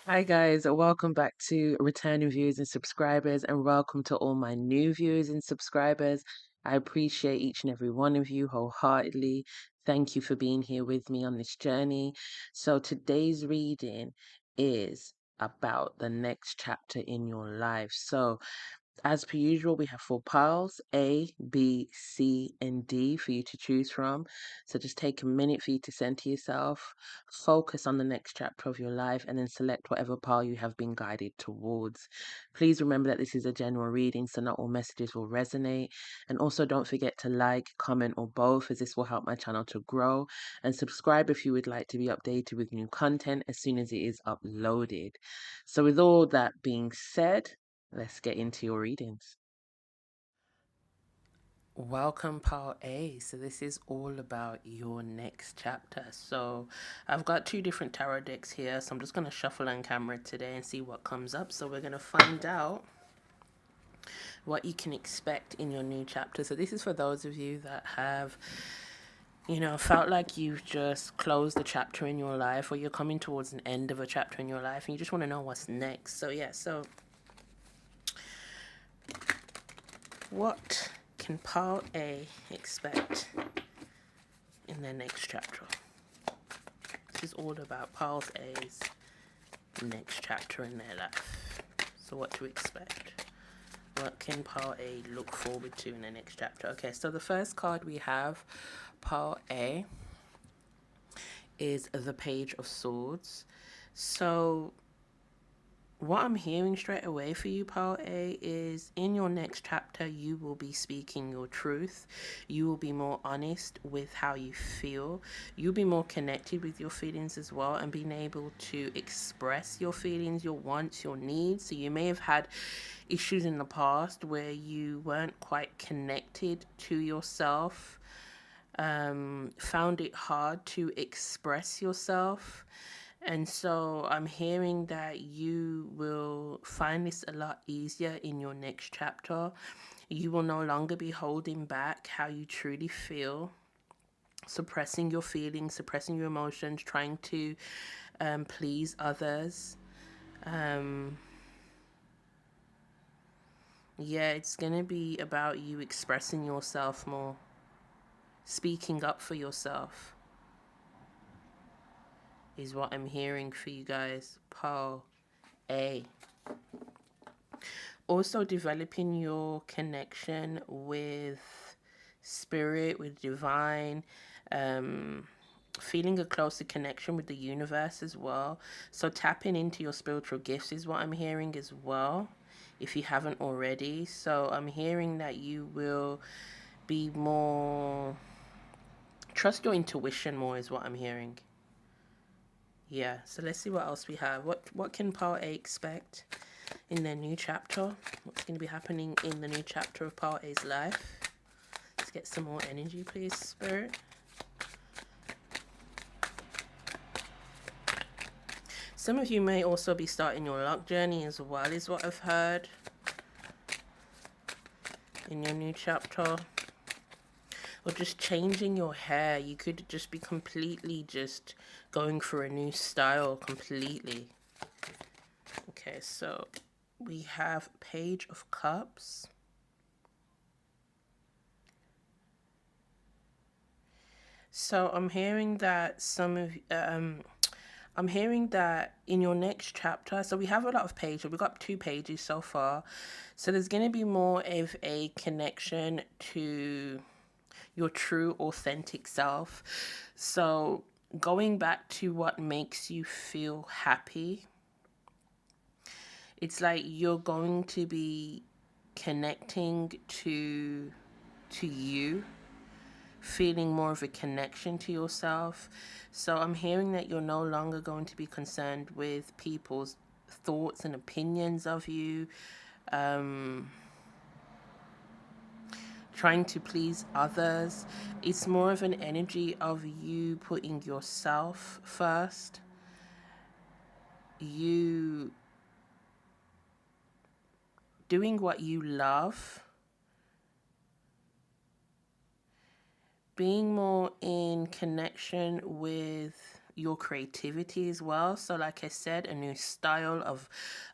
Hi guys, welcome back to returning viewers and subscribers, and welcome to all my new viewers and subscribers. I appreciate each and every one of you wholeheartedly. Thank you for being here with me on this journey. So today's reading is about the next chapter in your life. So as per usual, we have four piles, A, B, C, and D for you to choose from. So just take a minute for you to center yourself, focus on the next chapter of your life, and then select whatever pile you have been guided towards. Please remember that this is a general reading, so not all messages will resonate. And also don't forget to like, comment, or both, as this will help my channel to grow. And subscribe if you would like to be updated with new content as soon as it is uploaded. So with all that being said, let's get into your readings. Welcome, Part A. So, this is all about your next chapter. So, I've got two different tarot decks here. So, I'm just going to shuffle on camera today and see what comes up. So, we're going to find out what you can expect in your new chapter. So, this is for those of you that have, felt like you've just closed the chapter in your life, or you're coming towards an end of a chapter in your life and you just want to know what's next. So, so what can Part A expect in their next chapter? This is all about Part A's next chapter in their life. So what to expect? What can Part A look forward to in the next chapter? Okay, so the first card we have, Part A, is the Page of Swords. So what I'm hearing straight away for you, Part A, is in your next chapter, you will be speaking your truth. You will be more honest with how you feel. You'll be more connected with your feelings as well, and being able to express your feelings, your wants, your needs. So you may have had issues in the past where you weren't quite connected to yourself, found it hard to express yourself. And so I'm hearing that you will find this a lot easier in your next chapter. You will no longer be holding back how you truly feel, suppressing your feelings, suppressing your emotions, trying to please others. It's going to be about you expressing yourself more, speaking up for yourself, is what I'm hearing for you guys. Paul A. Also developing your connection with spirit, with divine, feeling a closer connection with the universe as well. So tapping into your spiritual gifts is what I'm hearing as well, if you haven't already. So I'm hearing that you will be more, trust your intuition more, is what I'm hearing. So let's see what else we have. What can Part A expect in their new chapter? What's going to be happening in the new chapter of Part A's life? Let's get some more energy, please, Spirit. Some of you may also be starting your luck journey as well, is what I've heard, in your new chapter. Or just changing your hair. You could just be completely just going for a new style completely. Okay, so we have Page of Cups. So I'm hearing that I'm hearing that in your next chapter, so we have a lot of pages, we've got 2 pages so far. So there's going to be more of a connection to your true, authentic self. So going back to what makes you feel happy, it's like you're going to be connecting to you, feeling more of a connection to yourself. So I'm hearing that you're no longer going to be concerned with people's thoughts and opinions of you, trying to please others. It's more of an energy of you putting yourself first, you doing what you love, being more in connection with your creativity as well. So like I said, a new style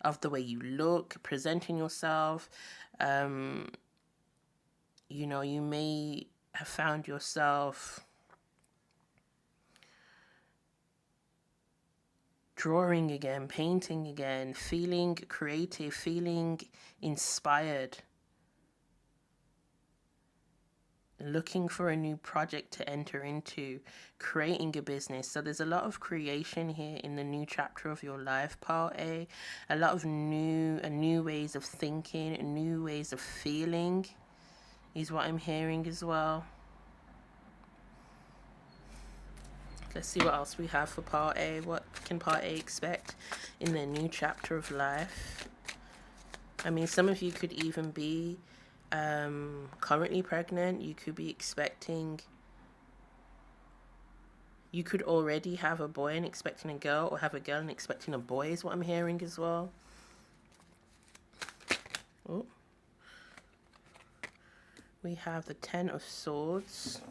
of the way you look, presenting yourself. You know, you may have found yourself drawing again, painting again, feeling creative, feeling inspired, looking for a new project to enter into, creating a business. So there's a lot of creation here in the new chapter of your life, part A. A lot of new ways of thinking, new ways of feeling is what I'm hearing as well. Let's see what else we have for part A. What can part A expect in their new chapter of life? I mean, some of you could even be currently pregnant. You could be expecting, you could already have a boy and expecting a girl, or have a girl and expecting a boy is what I'm hearing as well. Oh. We have the Ten of Swords.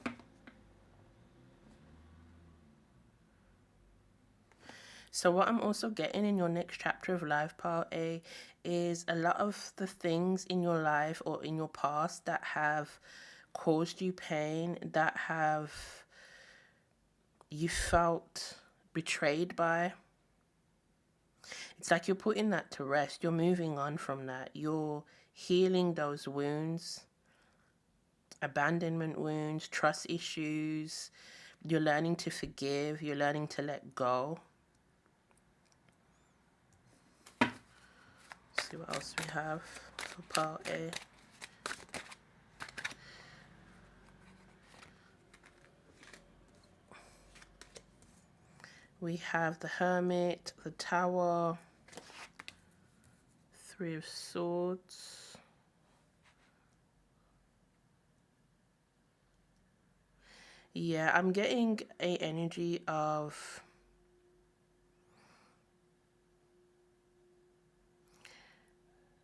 So what I'm also getting in your next chapter of life, part A, is a lot of the things in your life or in your past that have caused you pain, that have you felt betrayed by. It's like you're putting that to rest. You're moving on from that. You're healing those wounds, abandonment wounds, trust issues. You're learning to forgive. You're learning to let go. See what else we have for part A. We have the Hermit, the Tower, Three of Swords. Yeah, I'm getting a energy of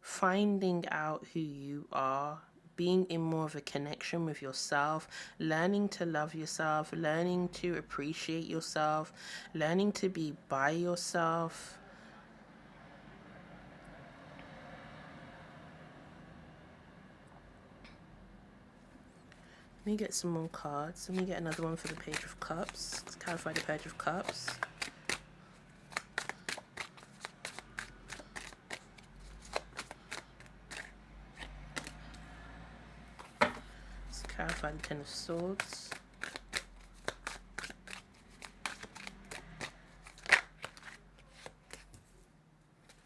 finding out who you are, being in more of a connection with yourself, learning to love yourself, learning to appreciate yourself, learning to be by yourself. Let me get some more cards. Let me get another one for the Page of Cups. Let's clarify the Page of Cups. Let's clarify the Ten of Swords.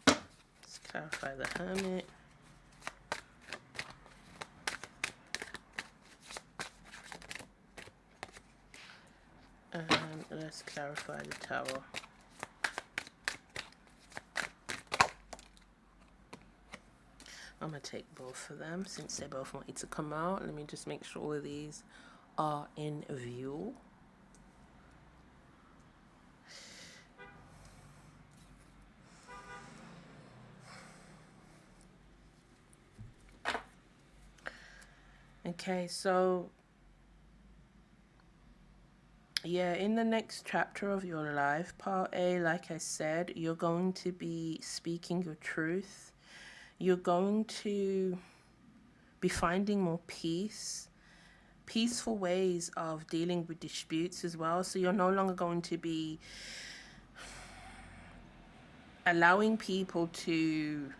Let's clarify the Hermit. And let's clarify the Tower. I'm going to take both of them since they both wanted to come out. Let me just make sure all of these are in view. Okay, so yeah, in the next chapter of your life, part A, like I said, you're going to be speaking your truth. You're going to be finding more peace, peaceful ways of dealing with disputes as well. So you're no longer going to be allowing people to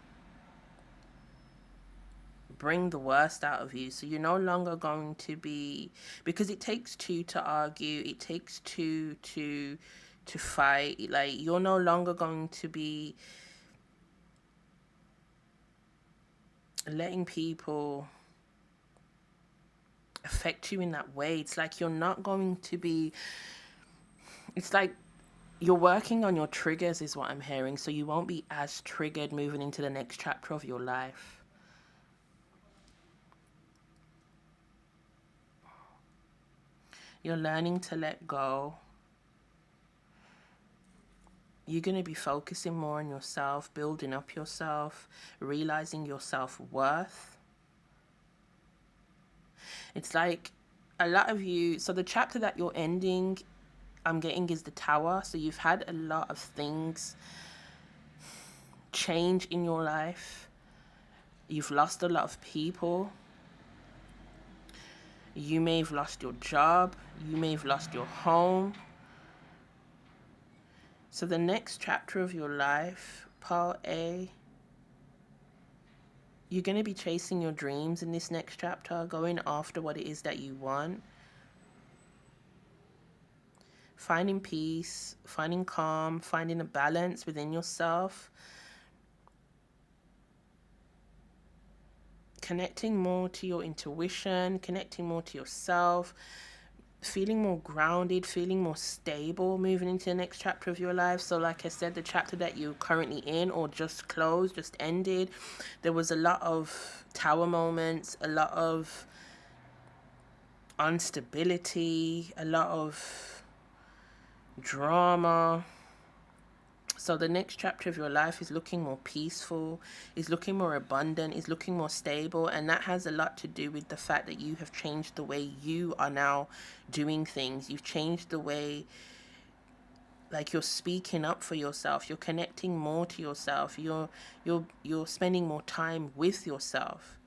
bring the worst out of you. So you're no longer going to be, because it takes two to argue, it takes two to fight. Like, you're no longer going to be letting people affect you in that way. It's like you're not going to be, it's like you're working on your triggers is what I'm hearing, so you won't be as triggered moving into the next chapter of your life. You're learning to let go. You're going to be focusing more on yourself, building up yourself, realizing your self-worth. It's like a lot of you, so the chapter that you're ending, I'm getting is the Tower. So you've had a lot of things change in your life. You've lost a lot of people. You may have lost your job. You may have lost your home. So the next chapter of your life, Part A, you're going to be chasing your dreams in this next chapter, going after what it is that you want. Finding peace, finding calm, finding a balance within yourself. Connecting more to your intuition, connecting more to yourself, feeling more grounded, feeling more stable, moving into the next chapter of your life. So like I said, the chapter that you're currently in or just closed, just ended, there was a lot of Tower moments, a lot of instability, a lot of drama. So the next chapter of your life is looking more peaceful, is looking more abundant, is looking more stable. And that has a lot to do with the fact that you have changed the way you are now doing things. You've changed the way, like, you're speaking up for yourself. You're connecting more to yourself. You're spending more time with yourself.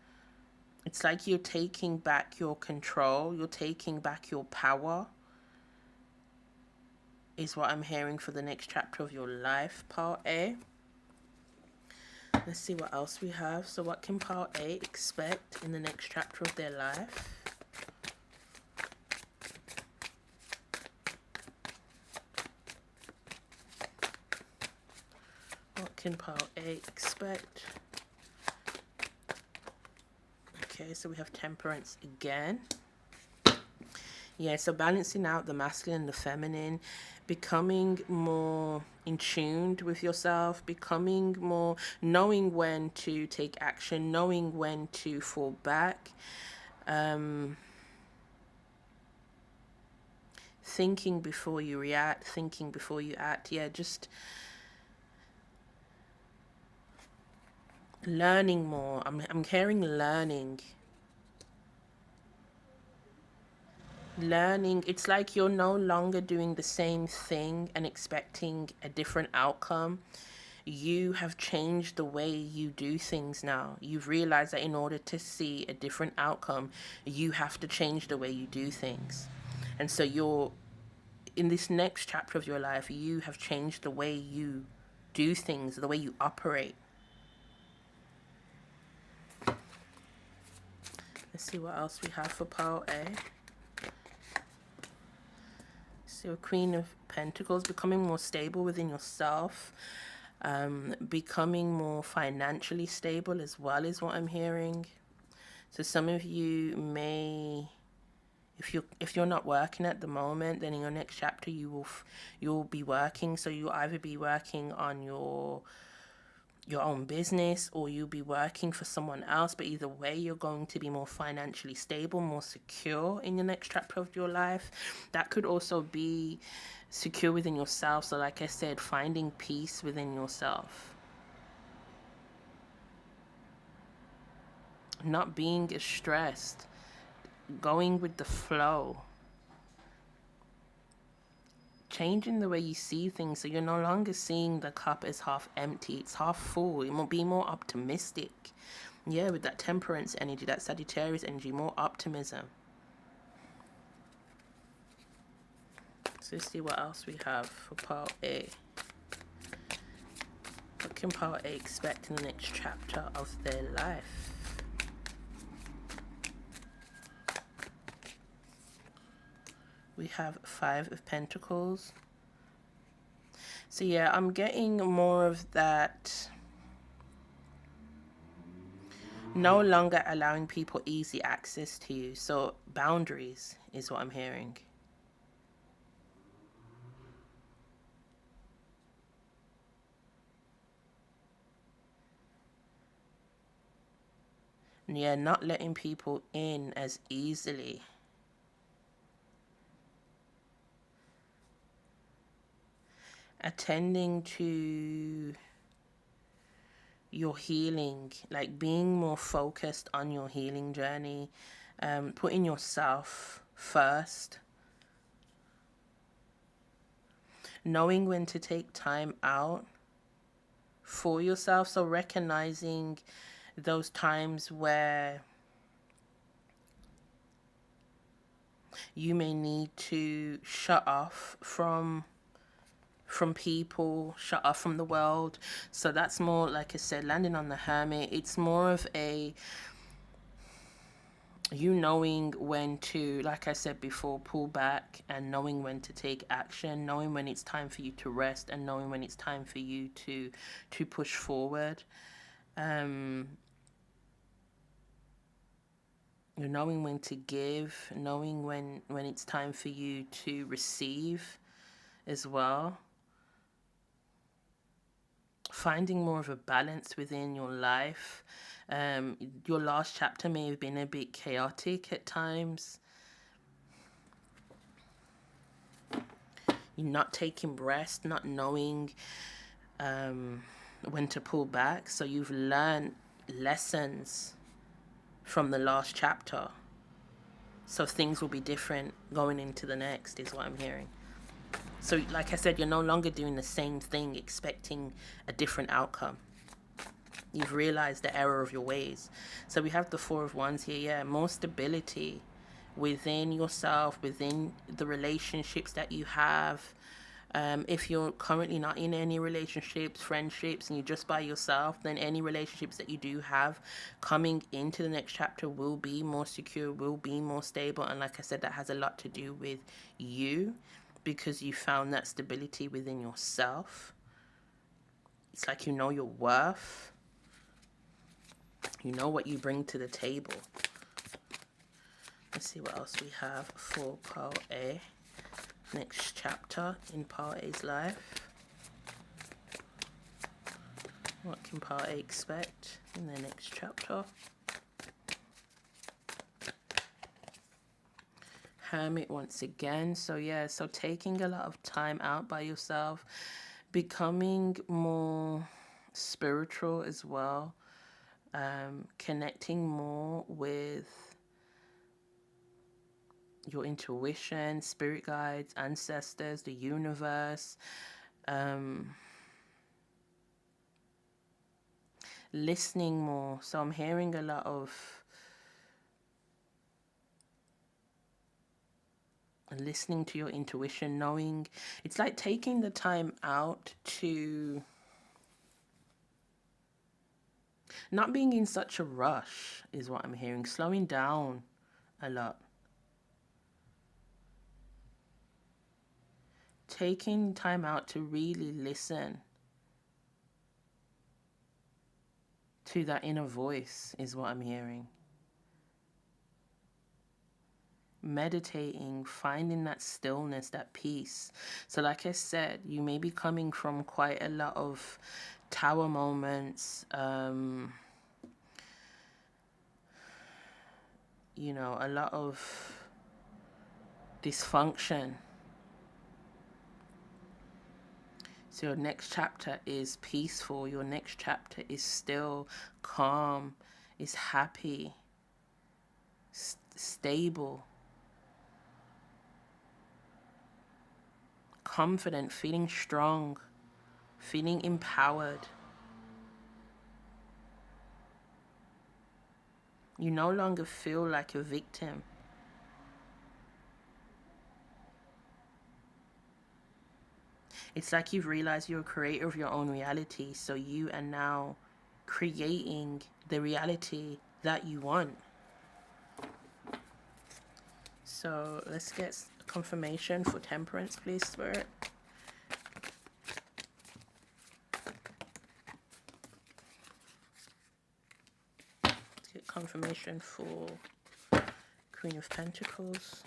It's like you're taking back your control. You're taking back your power. Is what I'm hearing for the next chapter of your life, Part A. Let's see what else we have. So what can Part A expect in the next chapter of their life? What can Part A expect? Okay, so we have Temperance again. Yeah, so balancing out the masculine and the feminine, becoming more in tune with yourself, becoming more, knowing when to take action, knowing when to fall back, thinking before you react, thinking before you act. Yeah, just learning more. I'm hearing learning. Learning, it's like you're no longer doing the same thing and expecting a different outcome. You have changed the way you do things now. You've realized that in order to see a different outcome, you have to change the way you do things. And so you're in this next chapter of your life, you have changed the way you do things, the way you operate. Let's see what else we have for Part A. So Queen of Pentacles, becoming more stable within yourself, becoming more financially stable as well is what I'm hearing. So some of you may, if you're not working at the moment, then in your next chapter you'll be working. So you'll either be working on your own business or you'll be working for someone else, but either way you're going to be more financially stable, more secure in the next chapter of your life. That could also be secure within yourself. So like I said, finding peace within yourself, not being as stressed, going with the flow, changing the way you see things, so you're no longer seeing the cup as half empty, it's half full. It will be more optimistic. Yeah, with that Temperance energy, that Sagittarius energy, more optimism. So let's see what else we have for Part A. What can Part A expect in the next chapter of their life? We have Five of Pentacles. So yeah, I'm getting more of that. No longer allowing people easy access to you. So boundaries is what I'm hearing. Yeah, not letting people in as easily. Attending to your healing, like being more focused on your healing journey, putting yourself first. knowing when to take time out for yourself. So recognizing those times where you may need to shut off from people, shut off from the world. So that's more, like I said, landing on the Hermit. It's more of a you knowing when to, like I said before, pull back, and knowing when to take action, knowing when it's time for you to rest, and knowing when it's time for you to push forward. You're knowing when to give, knowing when it's time for you to receive as well. Finding more of a balance within your life. Your last chapter may have been a bit chaotic at times. You're not taking rest, not knowing when to pull back. So you've learned lessons from the last chapter. So things will be different going into the next, is what I'm hearing. So like I said, you're no longer doing the same thing expecting a different outcome. You've realized the error of your ways. So we have the Four of Wands here. Yeah, more stability within yourself, within the relationships that you have. If you're currently not in any relationships, friendships, and you're just by yourself, then any relationships that you do have coming into the next chapter will be more secure, will be more stable. And like I said, that has a lot to do with you, because you found that stability within yourself. It's like you know your worth. You know what you bring to the table. Let's see what else we have for Pile A. Next chapter in Pile A's life. What can Pile A expect in the next chapter? Hermit once again. So yeah, so taking a lot of time out by yourself, becoming more spiritual as well, connecting more with your intuition, spirit guides, ancestors, the universe, listening more. So I'm hearing a lot of listening to your intuition, knowing it's like taking the time out to not being in such a rush, is what I'm hearing. Slowing down a lot. Taking time out to really listen to that inner voice is what I'm hearing. Meditating, finding that stillness, that peace. So like I said, you may be coming from quite a lot of tower moments, you know, a lot of dysfunction. So your next chapter is peaceful. Your next chapter is still, calm, is happy, stable, confident, feeling strong, feeling empowered. You no longer feel like a victim. It's like you've realized you're a creator of your own reality. So you are now creating the reality that you want. So let's get confirmation for Temperance, please, Spirit. Let's get confirmation for Queen of Pentacles.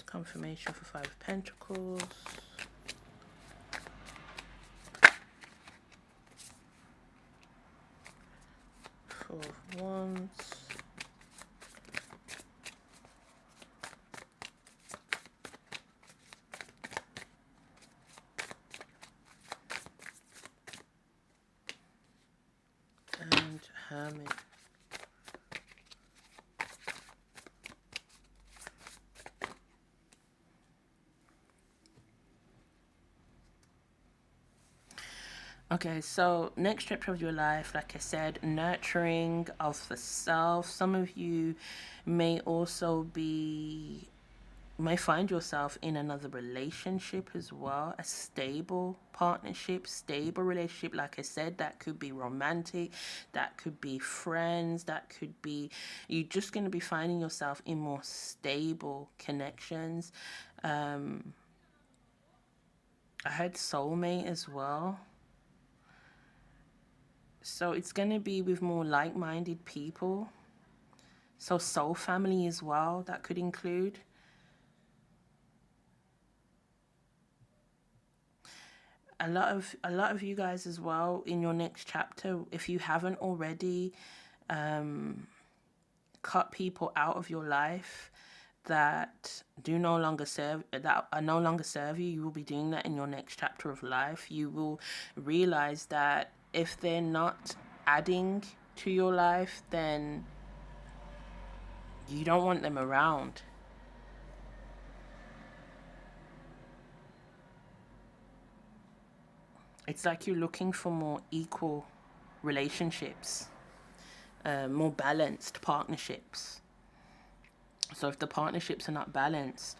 Confirmation for Five of Pentacles. Four of Wands. Hermit. Okay, so next chapter of your life, like I said, nurturing of the self. Some of you may also may find yourself in another relationship as well, a stable partnership, stable relationship. Like I said, that could be romantic, that could be friends, that could be, you're just going to be finding yourself in more stable connections. I had soulmate as well. So it's going to be with more like-minded people. So soul family as well, that could include. A lot of you guys as well in your next chapter, if you haven't already cut people out of your life that are no longer serve you, you will be doing that in your next chapter of life. You will realize that if they're not adding to your life, then you don't want them around. It's like you're looking for more equal relationships, more balanced partnerships. So if the partnerships are not balanced,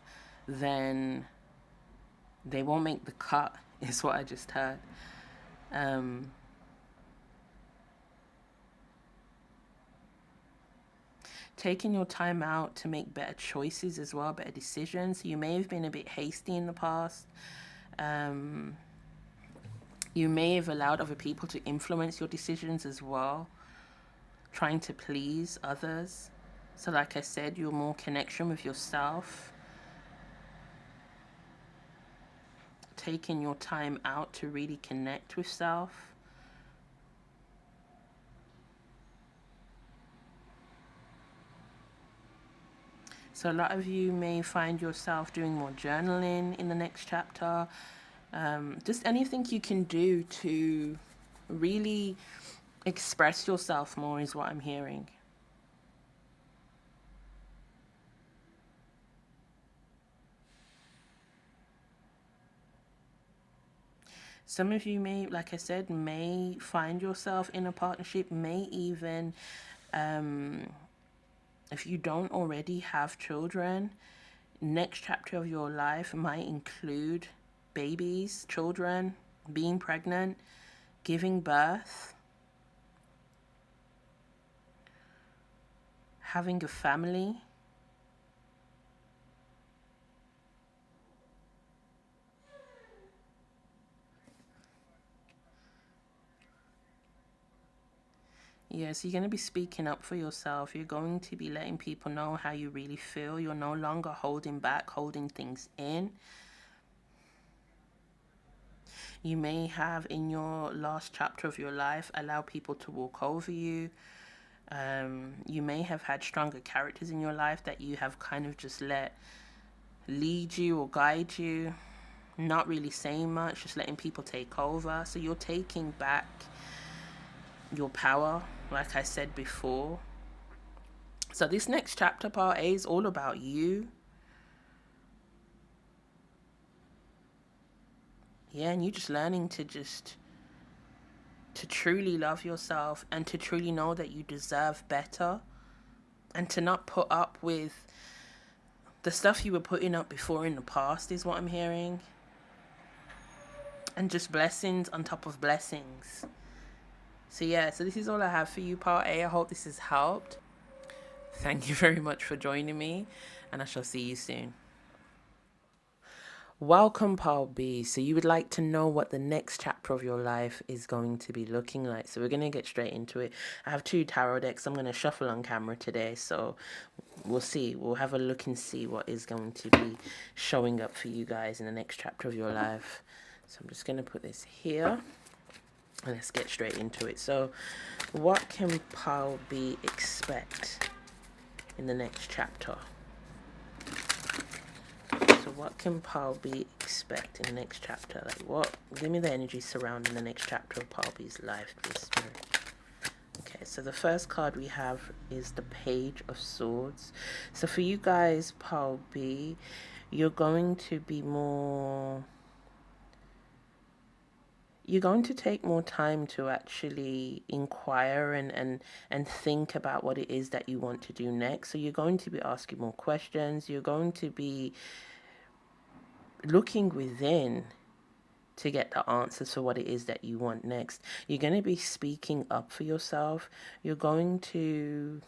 then they won't make the cut, is what I just heard. Taking your time out to make better choices as well, better decisions. You may have been a bit hasty in the past. You may have allowed other people to influence your decisions as well, trying to please others. So like I said, you're more connection with yourself. Taking your time out to really connect with self. So a lot of you may find yourself doing more journaling in the next chapter. Just anything you can do to really express yourself more is what I'm hearing. Some of you may, like I said, may find yourself in a partnership, may even, if you don't already have children, next chapter of your life might include babies, children, being pregnant, giving birth, having a family. Yeah, so you're going to be speaking up for yourself. You're going to be letting people know how you really feel. You're no longer holding back, holding things in. You may have, in your last chapter of your life, allow people to walk over you. You may have had stronger characters in your life that you have kind of just let lead you or guide you. Not really saying much, just letting people take over. So you're taking back your power, like I said before. So this next chapter, part A, is all about you. Yeah, and you just learning to truly love yourself and to truly know that you deserve better, and to not put up with the stuff you were putting up before in the past is what I'm hearing. And just blessings on top of blessings. So yeah, so this is all I have for you, part A. I hope this has helped. Thank you very much for joining me, and I shall see you soon. Welcome, part B. So you would like to know what the next chapter of your life is going to be looking like. So we're going to get straight into it. I have 2 tarot decks. I'm going to shuffle on camera today. So we'll see. We'll have a look and see what is going to be showing up for you guys in the next chapter of your life. So I'm just going to put this here. And let's get straight into it. So what can Pile B expect in the next chapter? So what can Pile B expect in the next chapter? Like what? Give me the energy surrounding the next chapter of Pile B's life, please, Spirit. Okay. Okay, so the first card we have is the Page of Swords. So for you guys, Paul B, you're going to be more... You're going to take more time to actually inquire and think about what it is that you want to do next. So you're going to be asking more questions. You're going to be looking within to get the answers for what it is that you want next. You're going to be speaking up for yourself. You're going to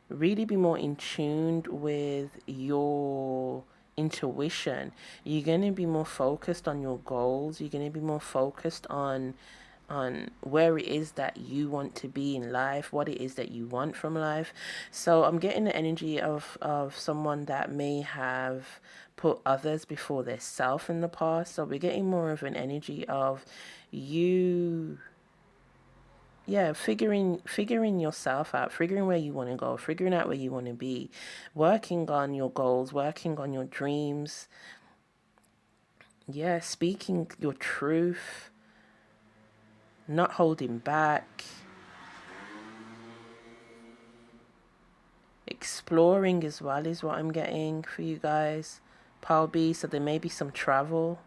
really be more in tune with your intuition. You're going to be more focused on your goals. You're going to be more focused on where it is that you want to be in life, what it is that you want from life. So I'm getting the energy of someone that may have put others before their self in the past. So we're getting more of an energy of you, yeah, figuring yourself out, figuring where you want to go, figuring out where you want to be, working on your goals, working on your dreams. Yeah, speaking your truth, not holding back, exploring as well is what I'm getting for you guys, Paul B. So there may be some travel,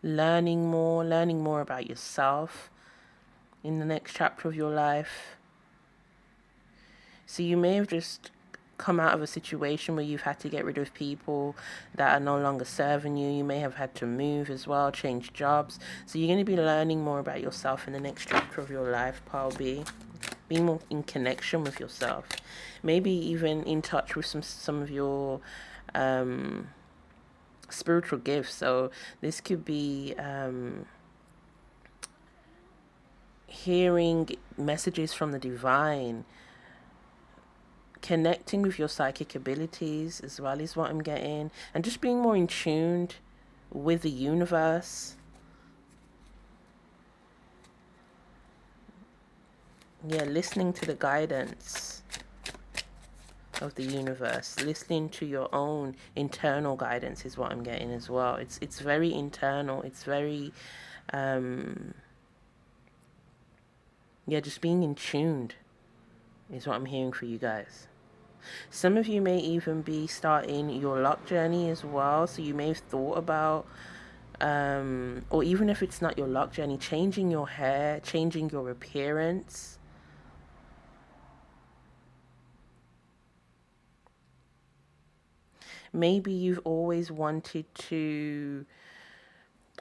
learning more about yourself in the next chapter of your life. So you may have just come out of a situation where you've had to get rid of people that are no longer serving you. You may have had to move as well, change jobs. So you're going to be learning more about yourself in the next chapter of your life, Paul B. Being more in connection with yourself. Maybe even in touch with some of your spiritual gifts. So this could be hearing messages from the divine, connecting with your psychic abilities as well is what I'm getting, and just being more in tune with the universe. Yeah, listening to the guidance of the universe, listening to your own internal guidance is what I'm getting as well. It's very internal. It's very yeah, just being in tuned is what I'm hearing for you guys. Some of you may even be starting your luck journey as well. So you may have thought about, or even if it's not your luck journey, changing your hair, changing your appearance. Maybe you've always wanted to,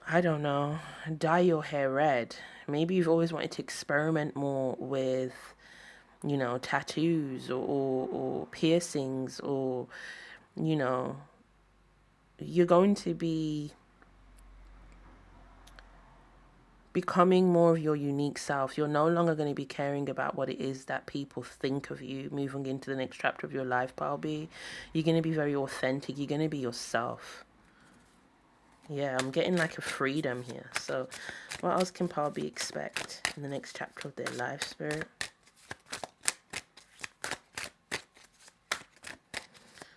I don't know, dye your hair red. Maybe you've always wanted to experiment more with, you know, tattoos or piercings, or, you know, you're going to be becoming more of your unique self. You're no longer going to be caring about what it is that people think of you moving into the next chapter of your life, Paul B. You're going to be very authentic. You're going to be yourself. Yeah, I'm getting like a freedom here. So what else can Paul B expect in the next chapter of their life, Spirit?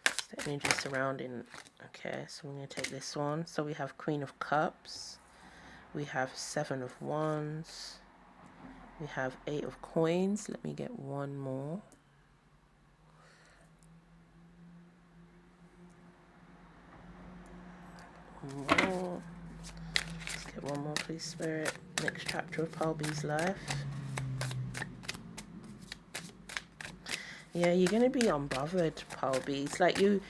It's the energy surrounding. Okay, so we're going to take this one. So we have Queen of Cups. We have Seven of Wands. We have Eight of Coins. Let me get one more. One more. Let's get one more, please, Spirit. Next chapter of Paul B's life. Yeah, you're going to be unbothered, Paul B. It's like you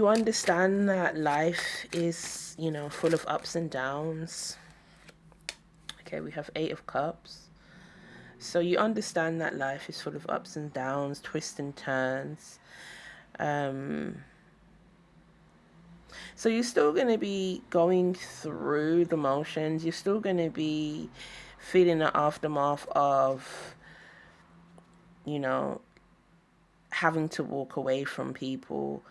understand that life is, you know, full of ups and downs. Okay, we have Eight of Cups. So you understand that life is full of ups and downs, twists and turns. So you're still going to be going through the motions. You're still going to be feeling the aftermath of, you know, having to walk away from people,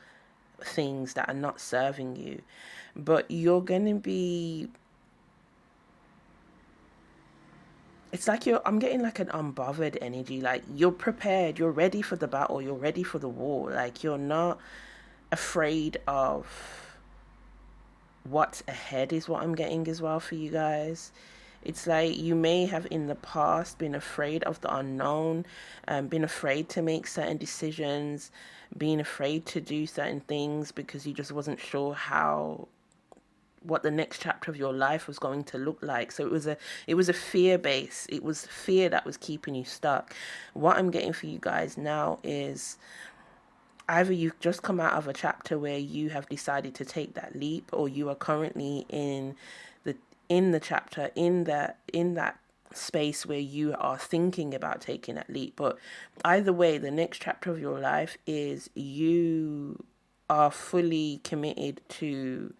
things that are not serving you. But you're going to be, it's like I'm getting like an unbothered energy. Like you're prepared, you're ready for the battle, you're ready for the war. Like you're not afraid of what's ahead is what I'm getting as well for you guys. It's like you may have in the past been afraid of the unknown, been afraid to make certain decisions, being afraid to do certain things because you just wasn't sure what the next chapter of your life was going to look like. So it was a fear base. It was fear that was keeping you stuck. What I'm getting for you guys now is either you've just come out of a chapter where you have decided to take that leap, or you are currently in the chapter, in that space where you are thinking about taking that leap. But either way, the next chapter of your life is you are fully committed to,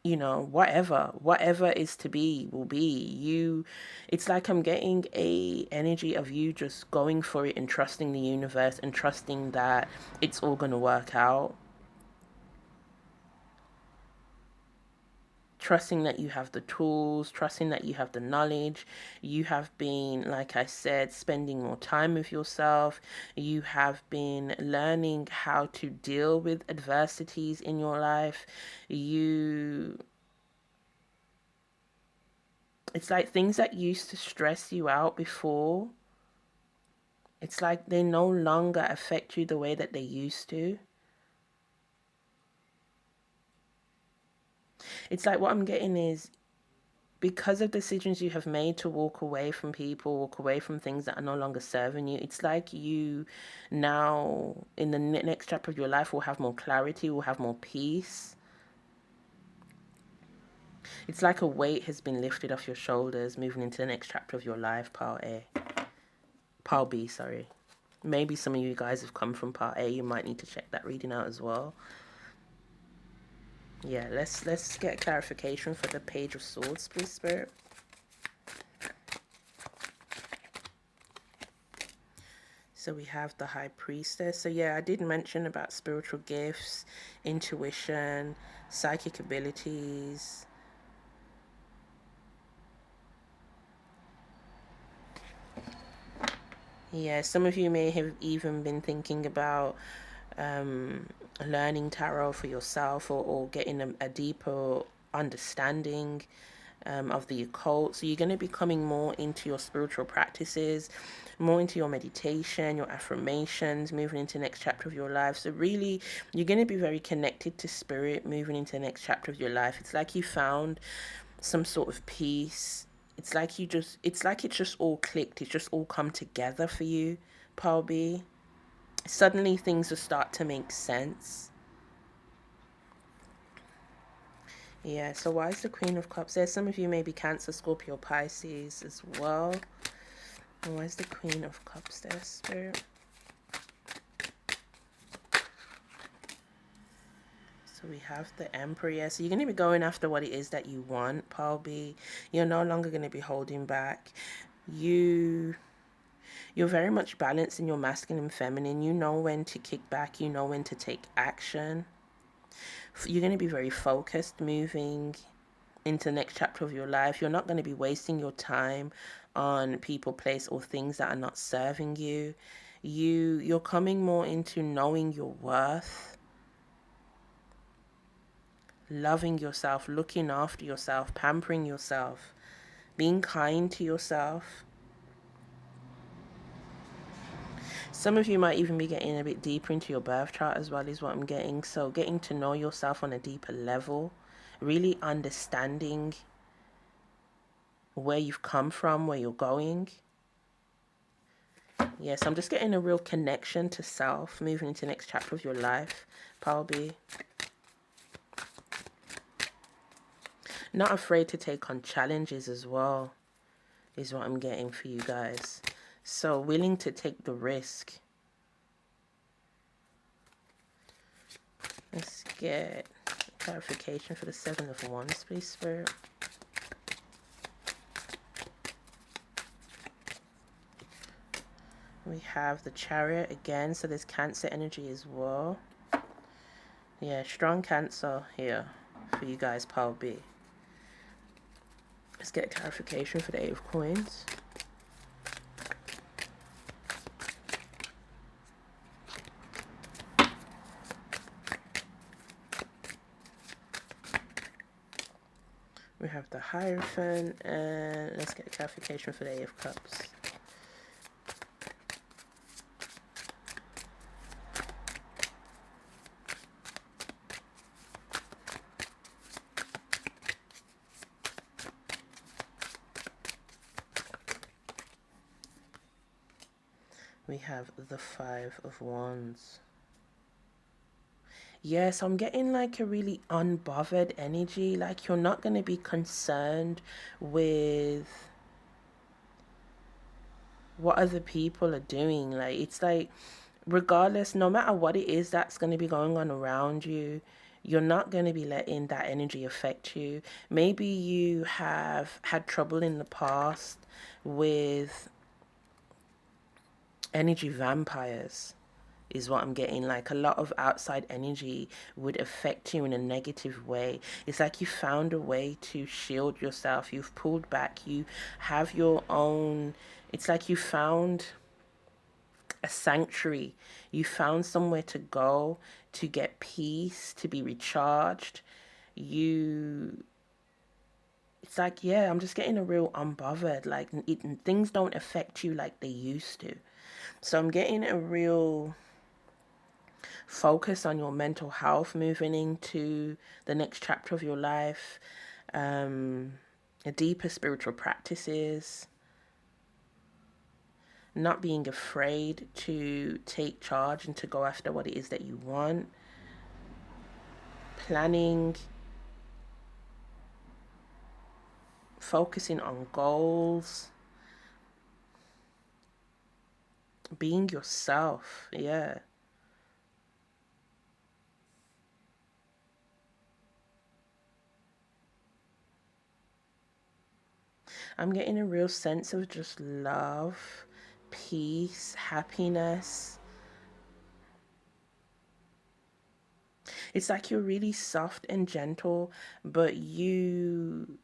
whatever is to be will be. It's like I'm getting a energy of you just going for it and trusting the universe and trusting that it's all going to work out. Trusting that you have the tools, trusting that you have the knowledge. You have been, like I said, spending more time with yourself. You have been learning how to deal with adversities in your life. It's like things that used to stress you out before, it's like they no longer affect you the way that they used to. It's like what I'm getting is, because of decisions you have made to walk away from people, walk away from things that are no longer serving you, it's like you now, in the next chapter of your life, will have more clarity, will have more peace. It's like a weight has been lifted off your shoulders, moving into the next chapter of your life, Pile B, sorry. Maybe some of you guys have come from part A. You might need to check that reading out as well. Yeah, let's get clarification for the Page of Swords, please, Spirit. So we have the High Priestess. So yeah, I did mention about spiritual gifts, intuition, psychic abilities. Yeah, some of you may have even been thinking about learning tarot for yourself, or getting a deeper understanding of the occult. So you're going to be coming more into your spiritual practices, more into your meditation, your affirmations, moving into the next chapter of your life. So really, you're going to be very connected to spirit moving into the next chapter of your life. It's like you found some sort of peace. It's like it's just all clicked. It's just all come together for you, Paul B. Suddenly things will start to make sense. Yeah, so why is the Queen of Cups there? Some of you may be Cancer, Scorpio, Pisces as well. And why is the Queen of Cups there, Spirit? So we have the Emperor. Yeah, so you're going to be going after what it is that you want, Paul B. You're no longer going to be holding back. You're very much balanced in your masculine and feminine. You know when to kick back. You know when to take action. You're going to be very focused moving into the next chapter of your life. You're not going to be wasting your time on people, place, or things that are not serving you. You're coming more into knowing your worth, loving yourself, looking after yourself, pampering yourself, being kind to yourself. Some of you might even be getting a bit deeper into your birth chart as well, is what I'm getting. So getting to know yourself on a deeper level, really understanding where you've come from, where you're going. Yes, I'm just getting a real connection to self, moving into the next chapter of your life, Power B. Not afraid to take on challenges as well, is what I'm getting for you guys. So willing to take the risk. Let's get clarification for the Seven of Wands, please, Spirit. We have the Chariot again, so there's Cancer energy as well. Yeah, strong Cancer here for you guys, Power B. Let's get clarification for the Eight of Coins. We have the Hierophant, and let's get a clarification for the Eight of Cups. We have the Five of Wands. Yes, I'm getting like a really unbothered energy. Like you're not going to be concerned with what other people are doing. Like it's like, regardless, no matter what it is that's going to be going on around you, you're not going to be letting that energy affect you. Maybe you have had trouble in the past with energy vampires, is what I'm getting. Like a lot of outside energy would affect you in a negative way. It's like you found a way to shield yourself. You've pulled back. You have your own, it's like you found a sanctuary. You found somewhere to go to get peace, to be recharged. It's like, yeah, I'm just getting a real unbothered. Like things don't affect you like they used to. So I'm getting a real focus on your mental health moving into the next chapter of your life, deeper spiritual practices, not being afraid to take charge and to go after what it is that you want, planning, focusing on goals, being yourself. Yeah. I'm getting a real sense of just love, peace, happiness. It's like you're really soft and gentle, but you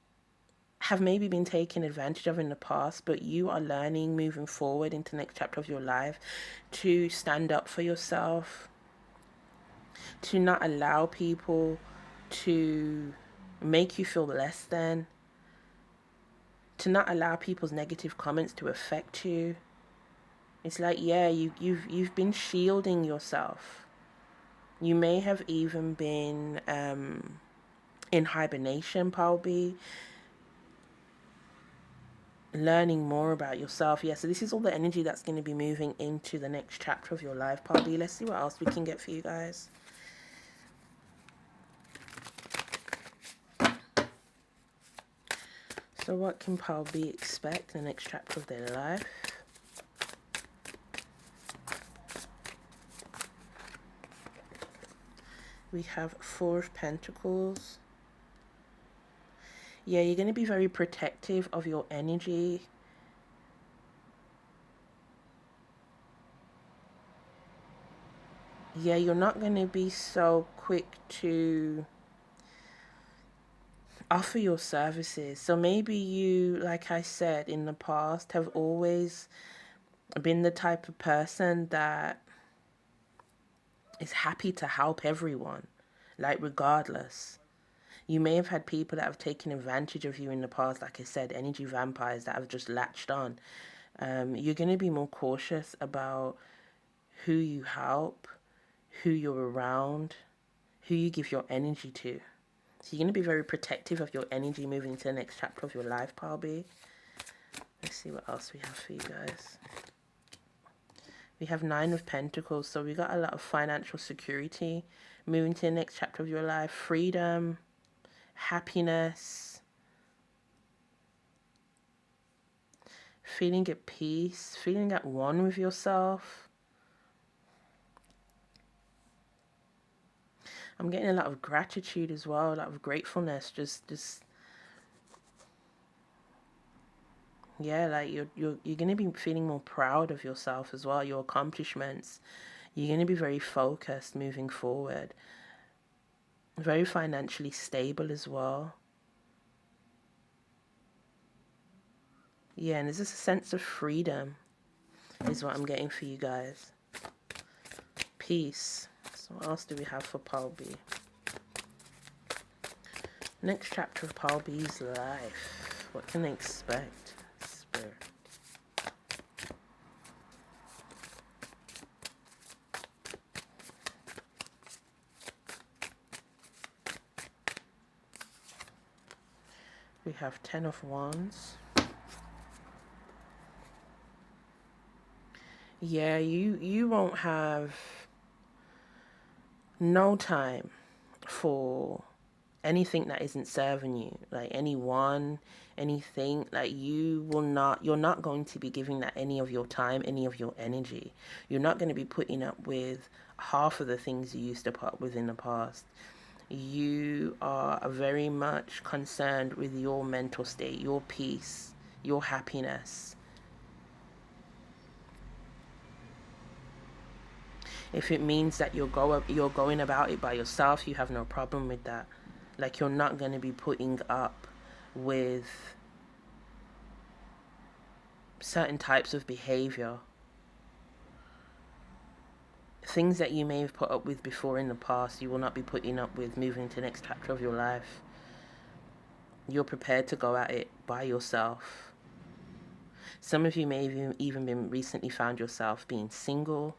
have maybe been taken advantage of in the past, but you are learning moving forward into the next chapter of your life to stand up for yourself, to not allow people to make you feel less than, to not allow people's negative comments to affect you. It's like, yeah, you've been shielding yourself. You may have even been in hibernation, probably learning more about yourself. Yeah, so this is all the energy that's going to be moving into the next chapter of your life, probably. Let's see what else we can get for you guys. So what can probably expect in the next chapter of their life? We have Four of Pentacles. Yeah, you're going to be very protective of your energy. Yeah, you're not going to be so quick to offer your services. So maybe you, like I said in the past, have always been the type of person that is happy to help everyone, like regardless. You may have had people that have taken advantage of you in the past, like I said, energy vampires that have just latched on. You're going to be more cautious about who you help, who you're around, who you give your energy to. So you're going to be very protective of your energy moving into the next chapter of your life, probably. Let's see what else we have for you guys. We have Nine of Pentacles, so we got a lot of financial security moving to the next chapter of your life. Freedom, happiness, feeling at peace, feeling at one with yourself. I'm getting a lot of gratitude as well, a lot of gratefulness, just yeah, like you're gonna be feeling more proud of yourself as well, your accomplishments. You're gonna be very focused moving forward. Very financially stable as well. Yeah, and there's just a sense of freedom is what I'm getting for you guys. Peace. So what else do we have for Paul B? Next chapter of Paul B's life. What can they expect? Spirit. We have 10 of Wands. Yeah, you won't have no time for anything that isn't serving you, like anyone, anything. Like you're not going to be giving that any of your time, any of your energy. You're not going to be putting up with half of the things you used to put up with in the past. You are very much concerned with your mental state, your peace, your happiness. If it means that you're going about it by yourself, you have no problem with that. Like you're not going to be putting up with certain types of behavior. Things that you may have put up with before in the past, you will not be putting up with moving to the next chapter of your life. You're prepared to go at it by yourself. Some of you may have even been recently found yourself being single.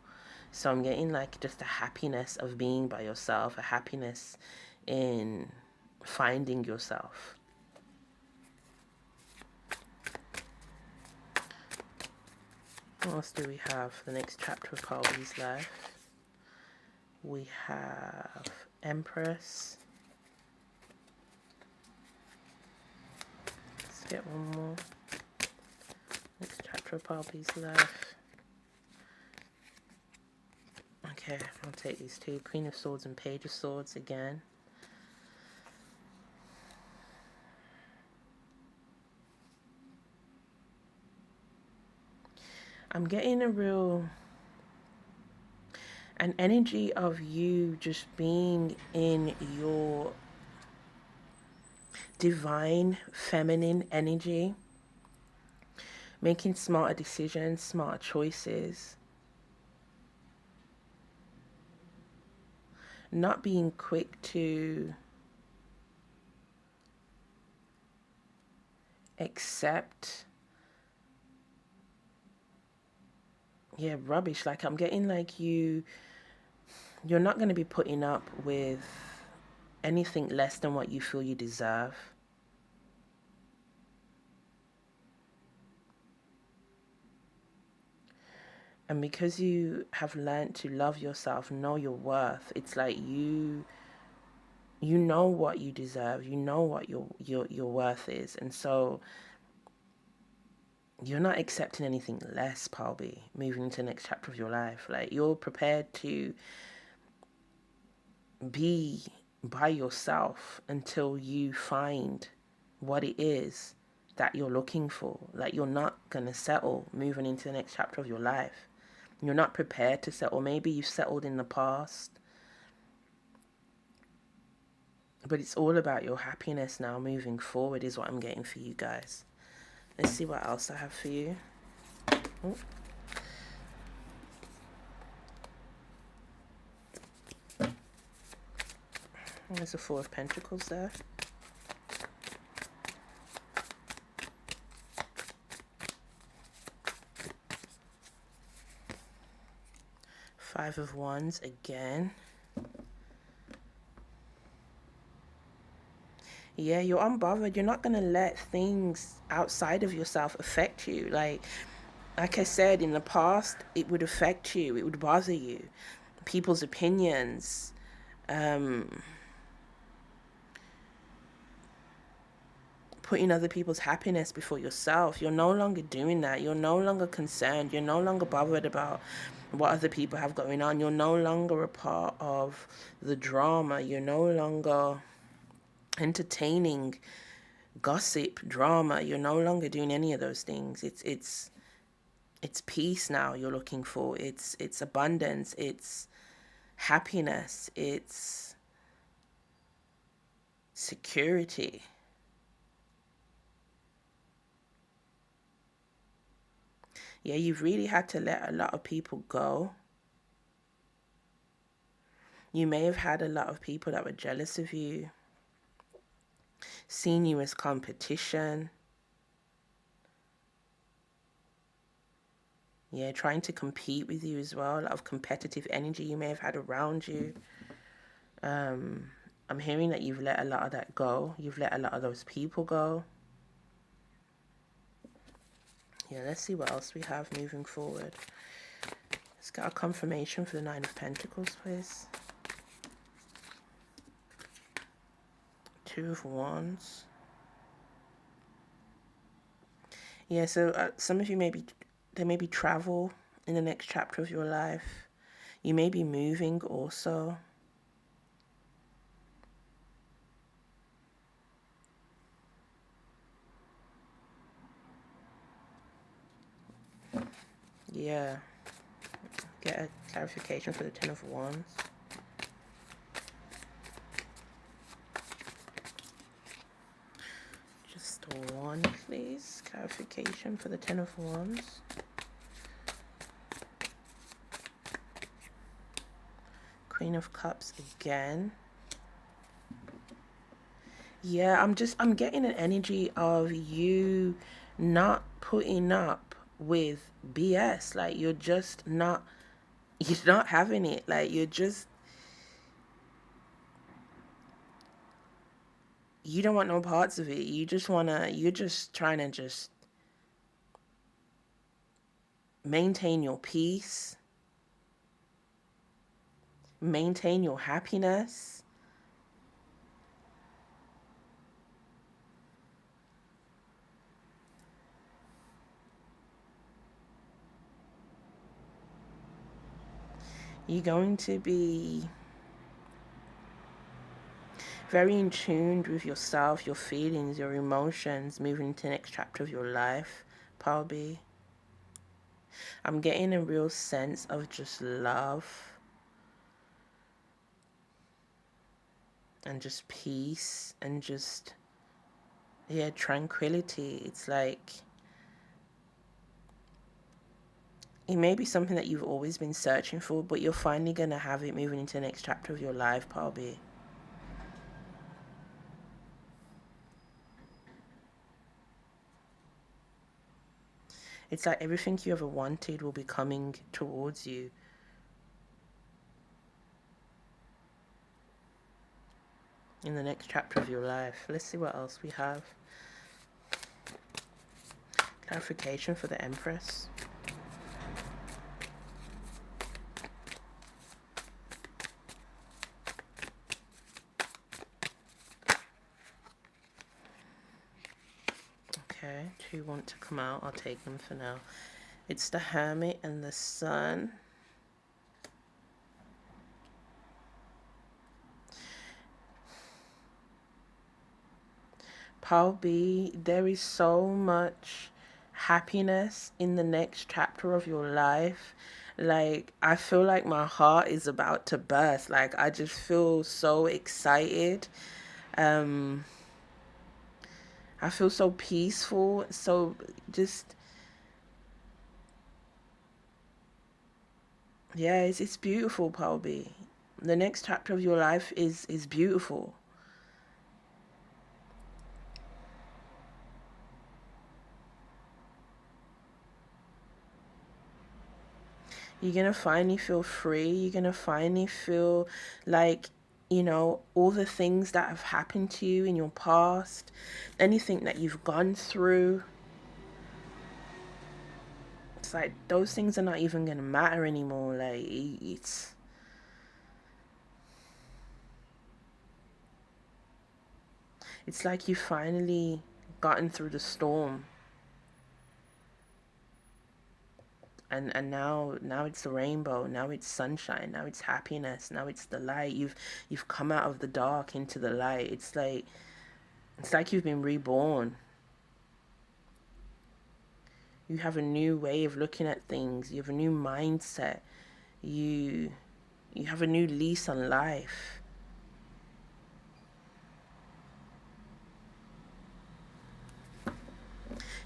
So I'm getting like just a happiness of being by yourself, a happiness in finding yourself. What else do we have for the next chapter of Paul B's life? We have Empress. Let's get one more. Next chapter of Paul B's life. Okay, I'll take these two. Queen of Swords and Page of Swords again. I'm getting an energy of you just being in your divine feminine energy, making smarter decisions, smarter choices, not being quick to accept rubbish. Like I'm getting like you're not going to be putting up with anything less than what you feel you deserve. And because you have learned to love yourself, know your worth, it's like you know what you deserve, you know what your worth is, and so you're not accepting anything less, Paul B, moving into the next chapter of your life. Like you're prepared to be by yourself until you find what it is that you're looking for. Like you're not going to settle moving into the next chapter of your life. You're not prepared to settle. Maybe you've settled in the past, but it's all about your happiness now moving forward is what I'm getting for you guys. Let's see what else I have for you. Oh. There's a Four of Pentacles there. Five of Wands again. Yeah, you're unbothered. You're not going to let things outside of yourself affect you. Like I said, in the past, it would affect you. It would bother you. People's opinions. Putting other people's happiness before yourself. You're no longer doing that. You're no longer concerned. You're no longer bothered about what other people have going on. You're no longer a part of the drama. You're no longer entertaining gossip, drama. You're no longer doing any of those things. It's peace now you're looking for. It's abundance. It's happiness. It's security. Yeah, you've really had to let a lot of people go. You may have had a lot of people that were jealous of you. seeing you as competition. Yeah, trying to compete with you as well. A lot of competitive energy you may have had around you. I'm hearing that you've let a lot of that go. You've let a lot of those people go. Yeah, let's see what else we have moving forward. Let's get a confirmation for the Nine of Pentacles, please. Two of Wands. Yeah, so some of you there may be travel in the next chapter of your life. You may be moving also. Yeah. Get a clarification for the Ten of Wands. Just one, please. Clarification for the Ten of Wands. Queen of Cups again. Yeah, I'm getting an energy of you not putting up with BS. Like you're not having it. Like you don't want no parts of it. You're just trying to just maintain your peace, maintain your happiness. You're going to be very in tune with yourself, your feelings, your emotions, moving into the next chapter of your life, Paul B. I'm getting a real sense of just love and just peace and just, yeah, tranquility. It's like it may be something that you've always been searching for, but you're finally going to have it moving into the next chapter of your life, Paul B. It's like everything you ever wanted will be coming towards you. In the next chapter of your life. Let's see what else we have. Clarification for the Empress. Okay, two want to come out. I'll take them for now. It's the Hermit and the Sun. Paul B, there is so much happiness in the next chapter of your life. Like, I feel like my heart is about to burst. Like, I just feel so excited. I feel so peaceful. So just, yeah, it's beautiful, Paul B. The next chapter of your life is beautiful. You're going to finally feel free. You're going to finally feel like, you know, all the things that have happened to you in your past, anything that you've gone through, it's like those things are not even going to matter anymore. Like, it's like you finally gotten through the storm. And now it's the rainbow, now it's sunshine, now it's happiness, now it's the light. You've come out of the dark into the light. It's like you've been reborn. You have a new way of looking at things. You have a new mindset. You have a new lease on life.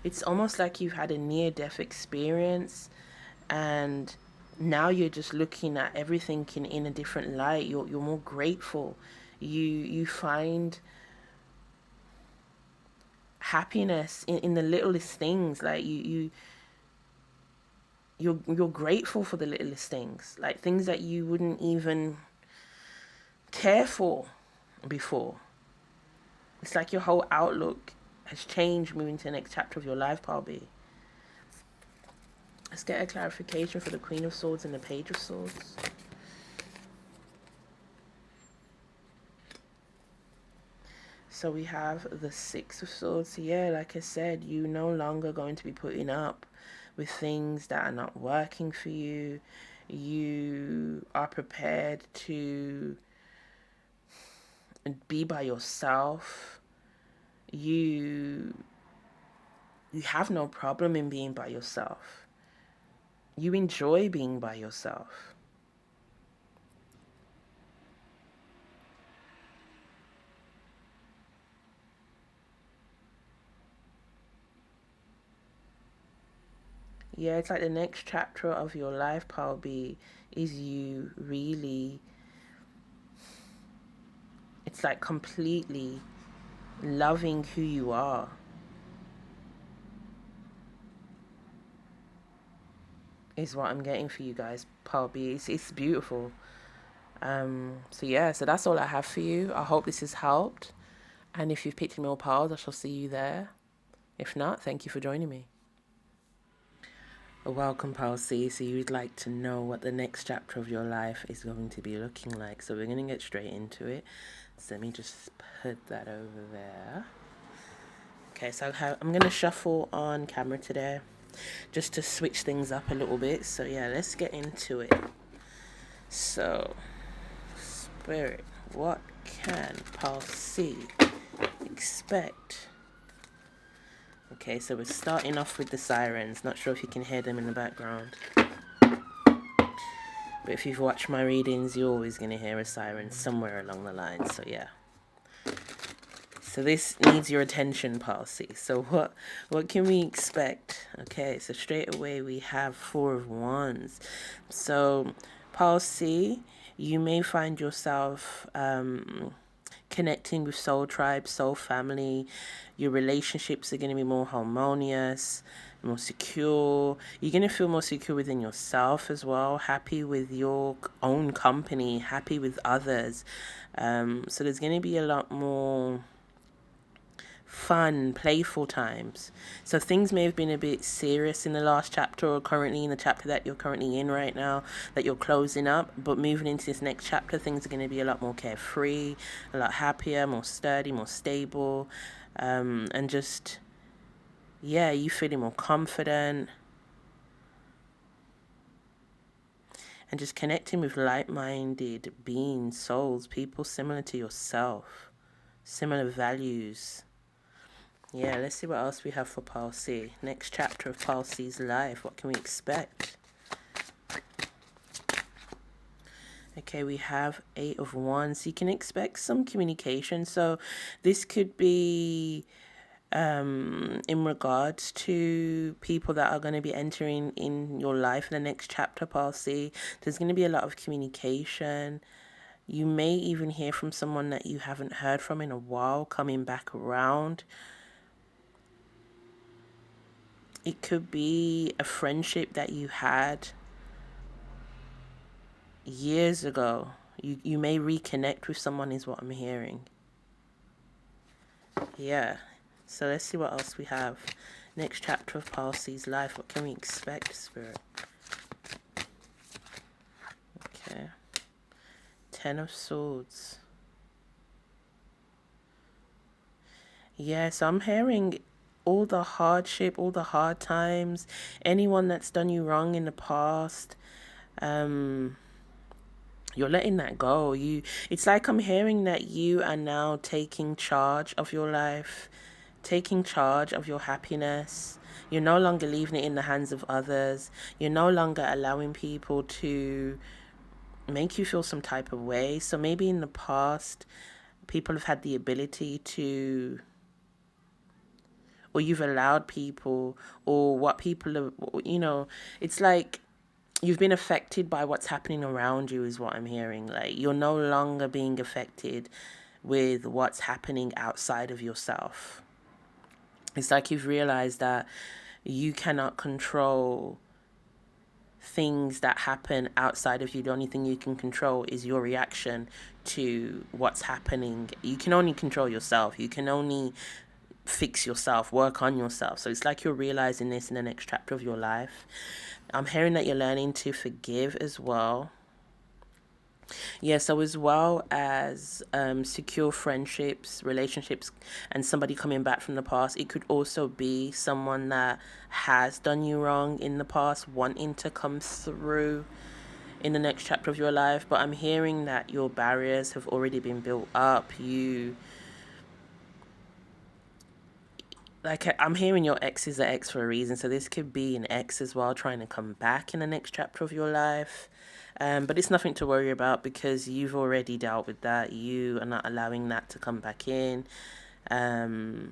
It's almost like you've had a near-death experience, and now you're just looking at everything in a different light. You're more grateful. You find happiness in the littlest things. Like you're grateful for the littlest things, like things that you wouldn't even care for before. It's like your whole outlook has changed moving to the next chapter of your life, Paul B. Let's get a clarification for the Queen of Swords and the Page of Swords. So we have the Six of Swords. So yeah, like I said, you're no longer going to be putting up with things that are not working for you. You are prepared to be by yourself. You have no problem in being by yourself. You enjoy being by yourself. Yeah, it's like the next chapter of your life, Paul B, is you really, it's like completely loving who you are. Is what I'm getting for you guys, Paul B. It's beautiful. So yeah, so that's all I have for you. I hope this has helped. And if you've picked more piles, I shall see you there. If not, thank you for joining me. Welcome, Pal C. So you'd like to know what the next chapter of your life is going to be looking like. So we're going to get straight into it. So let me just put that over there. Okay, so I'm going to shuffle on camera today, just to switch things up a little bit. So yeah, let's get into it. So, Spirit, what can Pal C expect? Okay, so we're starting off with the sirens. Not sure if you can hear them in the background. But if you've watched my readings, you're always going to hear a siren somewhere along the line. So yeah. So this needs your attention, Pal C. So what can we expect? Okay, so straight away we have Four of Wands. So Pal C, you may find yourself connecting with soul tribe, soul family. Your relationships are going to be more harmonious, more secure. You're going to feel more secure within yourself as well, happy with your own company, happy with others. So there's going to be a lot more fun, playful times. So things may have been a bit serious in the last chapter, or currently in the chapter that you're currently in right now, that you're closing up, but moving into this next chapter, things are going to be a lot more carefree, a lot happier, more sturdy, more stable, and just, yeah, you feeling more confident, and just connecting with like-minded beings, souls, people similar to yourself, similar values. Yeah, let's see what else we have for Pal C. Next chapter of Pal C's life. What can we expect? Okay, we have Eight of Wands. You can expect some communication. So this could be in regards to people that are going to be entering in your life in the next chapter, Pal C. There's going to be a lot of communication. You may even hear from someone that you haven't heard from in a while coming back around. It could be a friendship that you had years ago. You may reconnect with someone is what I'm hearing. Yeah. So let's see what else we have. Next chapter of Pal C's life. What can we expect, Spirit? Okay. Ten of Swords. Yeah, so I'm hearing all the hardship, all the hard times, anyone that's done you wrong in the past, you're letting that go. It's like I'm hearing that you are now taking charge of your life, taking charge of your happiness. You're no longer leaving it in the hands of others. You're no longer allowing people to make you feel some type of way. So maybe in the past, people have had the ability to, or you've allowed people, or what people are, it's like you've been affected by what's happening around you is what I'm hearing. Like you're no longer being affected with what's happening outside of yourself. It's like you've realized that you cannot control things that happen outside of you. The only thing you can control is your reaction to what's happening. You can only control yourself. You can only fix yourself, work on yourself. So it's like you're realizing this in the next chapter of your life. I'm hearing that you're learning to forgive as well. Yeah, so as well as secure friendships, relationships, and somebody coming back from the past, it could also be someone that has done you wrong in the past, wanting to come through in the next chapter of your life. But I'm hearing that your barriers have already been built up. I'm hearing your ex is an ex for a reason, so this could be an ex as well trying to come back in the next chapter of your life. But it's nothing to worry about because you've already dealt with that. You are not allowing that to come back in. They're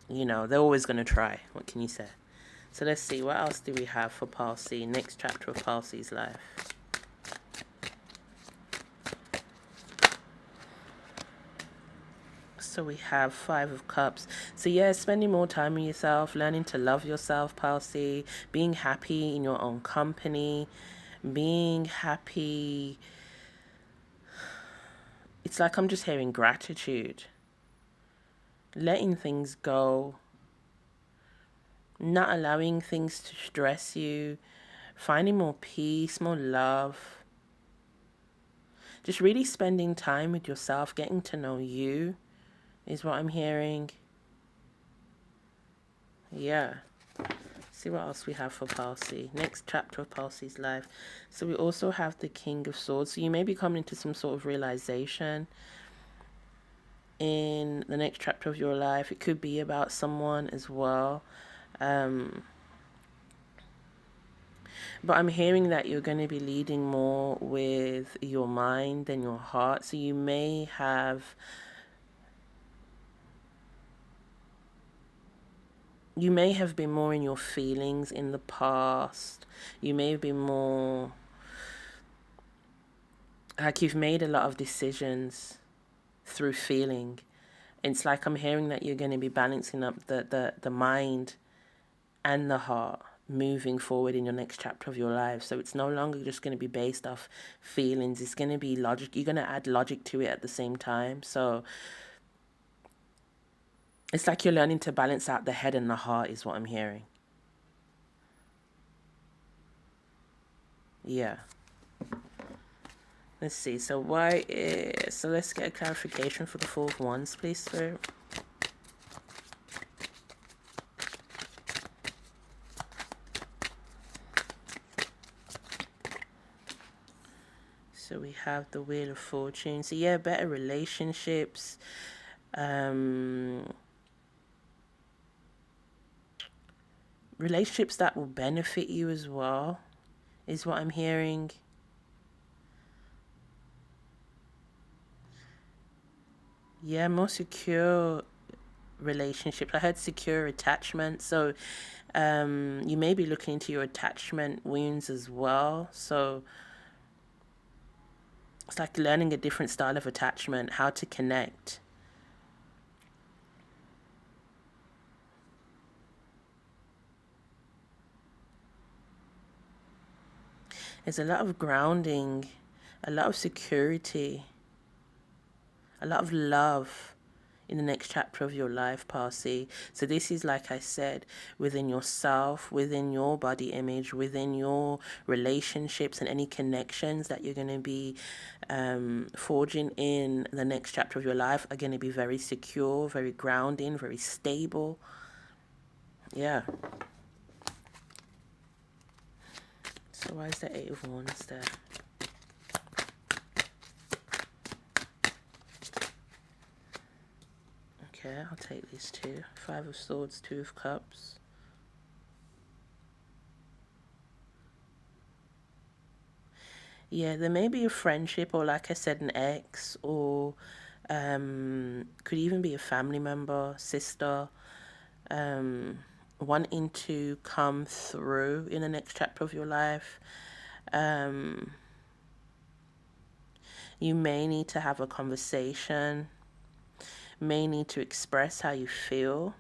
always going to try. What can you say? So let's see, what else do we have for Palsy? Next chapter of Palsy's life. So we have 5 of Cups. So yeah, spending more time with yourself, learning to love yourself, Palsy, being happy in your own company, being happy. It's like I'm just hearing gratitude. Letting things go. Not allowing things to stress you. Finding more peace, more love. Just really spending time with yourself, getting to know you is what I'm hearing. Yeah. See what else we have for Palsy. Next chapter of Palsy's life. So we also have the King of Swords. So you may be coming to some sort of realization in the next chapter of your life. It could be about someone as well. But I'm hearing that you're going to be leading more with your mind than your heart. So you may have been more in your feelings in the past. You may have been more like you've made a lot of decisions through feeling. It's like I'm hearing that you're going to be balancing up the mind and the heart moving forward in your next chapter of your life. So it's no longer just going to be based off feelings. It's going to be logic. You're going to add logic to it at the same time. So it's like you're learning to balance out the head and the heart is what I'm hearing. Yeah. Let's see. So let's get a clarification for the 4 of Wands, please, Spirit. So we have the Wheel of Fortune. So yeah, better relationships. Relationships that will benefit you as well is what I'm hearing. Yeah, more secure relationships. I heard secure attachment. So you may be looking into your attachment wounds as well. So it's like learning a different style of attachment, how to connect. There's a lot of grounding, a lot of security, a lot of love in the next chapter of your life, Palsy. So this is, like I said, within yourself, within your body image, within your relationships and any connections that you're going to be forging in the next chapter of your life are going to be very secure, very grounding, very stable. Yeah. So why is the 8 of Wands there? Okay, I'll take these 2. 5 of Swords, 2 of Cups. Yeah, there may be a friendship or, like I said, an ex, or could even be a family member, sister, wanting to come through in the next chapter of your life. You may need to have a conversation, may need to express how you feel.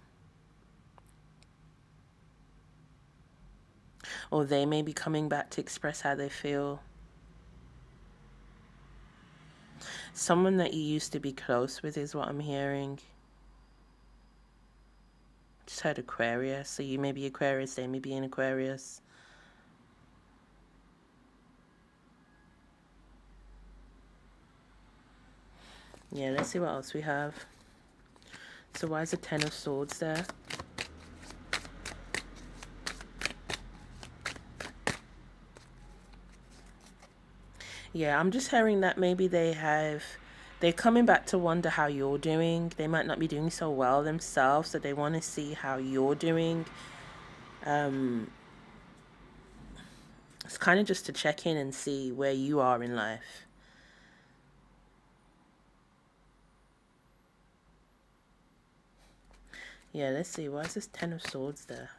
or they may be coming back to express how they feel. Someone that you used to be close with is what I'm hearing. Just heard Aquarius, so you may be Aquarius, they may be in Aquarius. Yeah, let's see what else we have. So why is the Ten of Swords there? Yeah, I'm just hearing that maybe they're coming back to wonder how you're doing. They might not be doing so well themselves, so they want to see how you're doing. It's kind of just to check in and see where you are in life. Yeah, let's see. Why is this Ten of Swords there?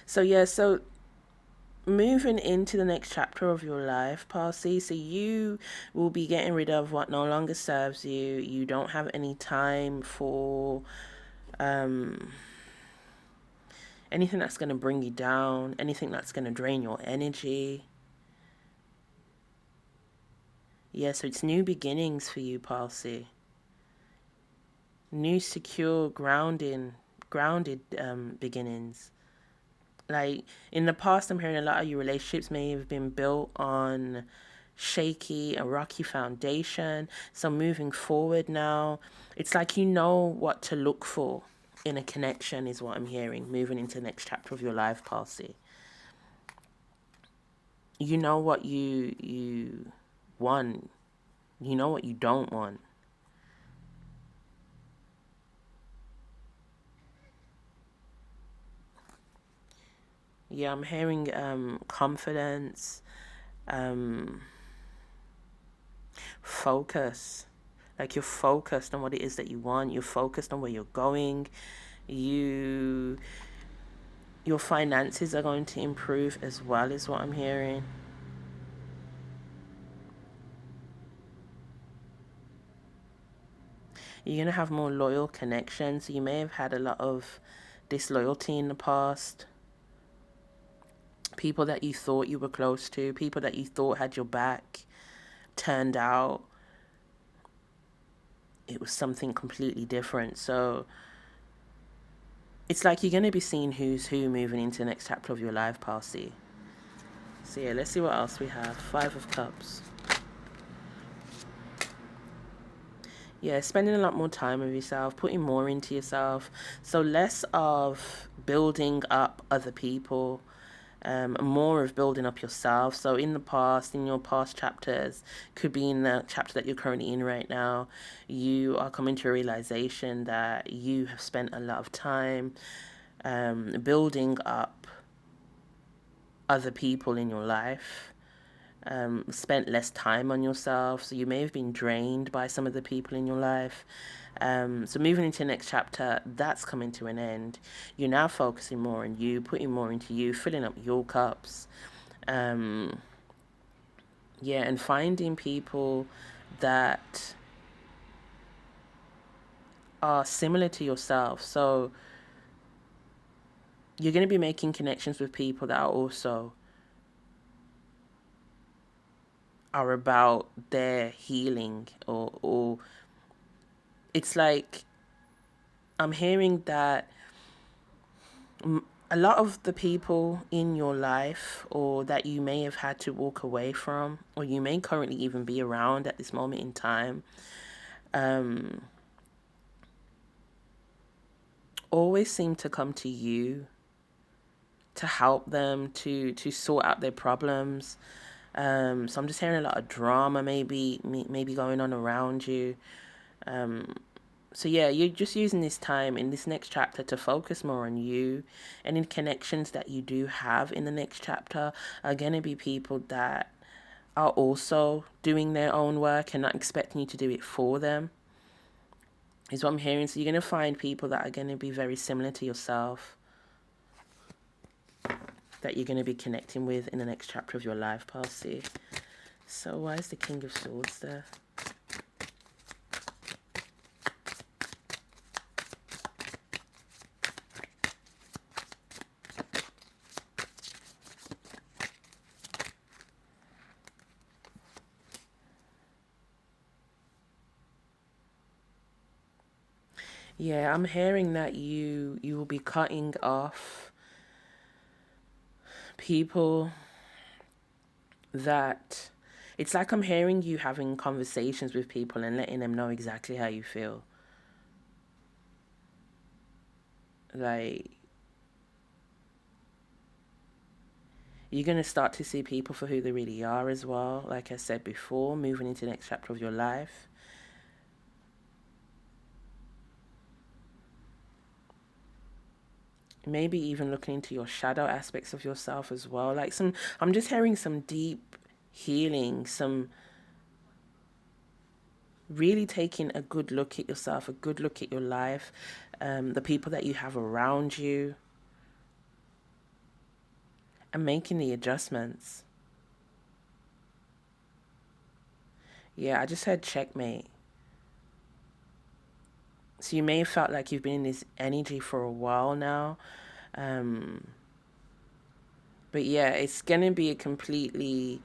So yeah, so moving into the next chapter of your life, Parsi, so you will be getting rid of what no longer serves you. You don't have any time for anything that's going to bring you down, anything that's going to drain your energy. Yeah, so it's new beginnings for you, Parsi. New, secure, grounded beginnings. Like in the past, I'm hearing a lot of your relationships may have been built on shaky and rocky foundation. So moving forward now, it's like you know what to look for in a connection is what I'm hearing. Moving into the next chapter of your life, Parsi. You know what you want. You know what you don't want. Yeah, I'm hearing confidence, focus. Like you're focused on what it is that you want. You're focused on where you're going. Your finances are going to improve as well, is what I'm hearing. You're going to have more loyal connections. You may have had a lot of disloyalty in the past. People that you thought you were close to, people that you thought had your back, turned out it was something completely different. So it's like you're going to be seeing who's who moving into the next chapter of your life, Parsi. So yeah, let's see what else we have. 5 of Cups. Yeah, spending a lot more time with yourself, putting more into yourself. So less of building up other people, more of building up yourself. So in the past, in your past chapters, could be in the chapter that you're currently in right now, you are coming to a realization that you have spent a lot of time building up other people in your life. Spent less time on yourself, so you may have been drained by some of the people in your life. So moving into the next chapter, that's coming to an end. You're now focusing more on you, putting more into you, filling up your cups. Yeah, and finding people that are similar to yourself. So you're going to be making connections with people that are also are about their healing, or it's like I'm hearing that a lot of the people in your life, or that you may have had to walk away from, or you may currently even be around at this moment in time, always seem to come to you to help them to sort out their problems. So I'm just hearing a lot of drama maybe going on around you. So yeah, you're just using this time in this next chapter to focus more on you, and in connections that you do have in the next chapter are going to be people that are also doing their own work and not expecting you to do it for them, is what I'm hearing. So you're going to find people that are going to be very similar to yourself, that you're going to be connecting with in the next chapter of your life, Parsi. So why is the King of Swords there? Yeah, I'm hearing that you will be cutting off people that it's like I'm hearing you having conversations with people and letting them know exactly how you feel. Like you're going to start to see people for who they really are as well. Like I said before, moving into the next chapter of your life. Maybe even looking into your shadow aspects of yourself as well. Like I'm just hearing some deep healing, some really taking a good look at yourself, a good look at your life, the people that you have around you, and making the adjustments. Yeah, I just heard checkmate. So you may have felt like you've been in this energy for a while now. Um, but yeah, it's going to be a completely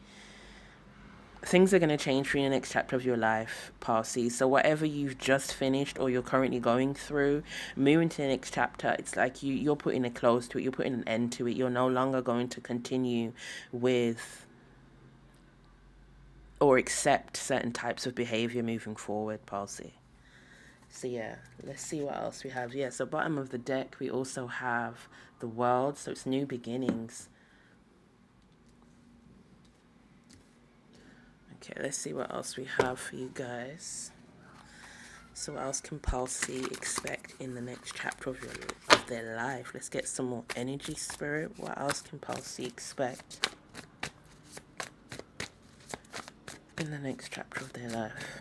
things are going to change for you in the next chapter of your life, Parsi. So whatever you've just finished or you're currently going through, moving to the next chapter, it's like you're putting a close to it. You're putting an end to it. You're no longer going to continue with or accept certain types of behavior moving forward, Parsi. So yeah, let's see what else we have. Yeah, so bottom of the deck, we also have the world. So it's new beginnings. Okay, let's see what else we have for you guys. So what else can Palsy expect in the next chapter of their life? Let's get some more energy, spirit. What else can Palsy expect in the next chapter of their life?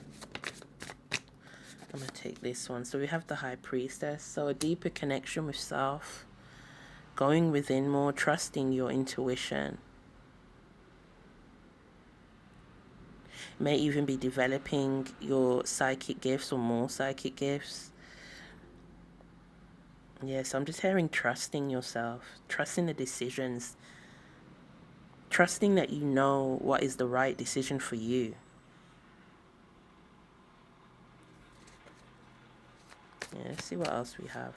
I'm going to take this one. So we have the High Priestess. So a deeper connection with self, going within more, trusting your intuition. May even be developing your psychic gifts or more psychic gifts. Yes, I'm just hearing trusting yourself, trusting the decisions, trusting that you know what is the right decision for you. Yeah, let's see what else we have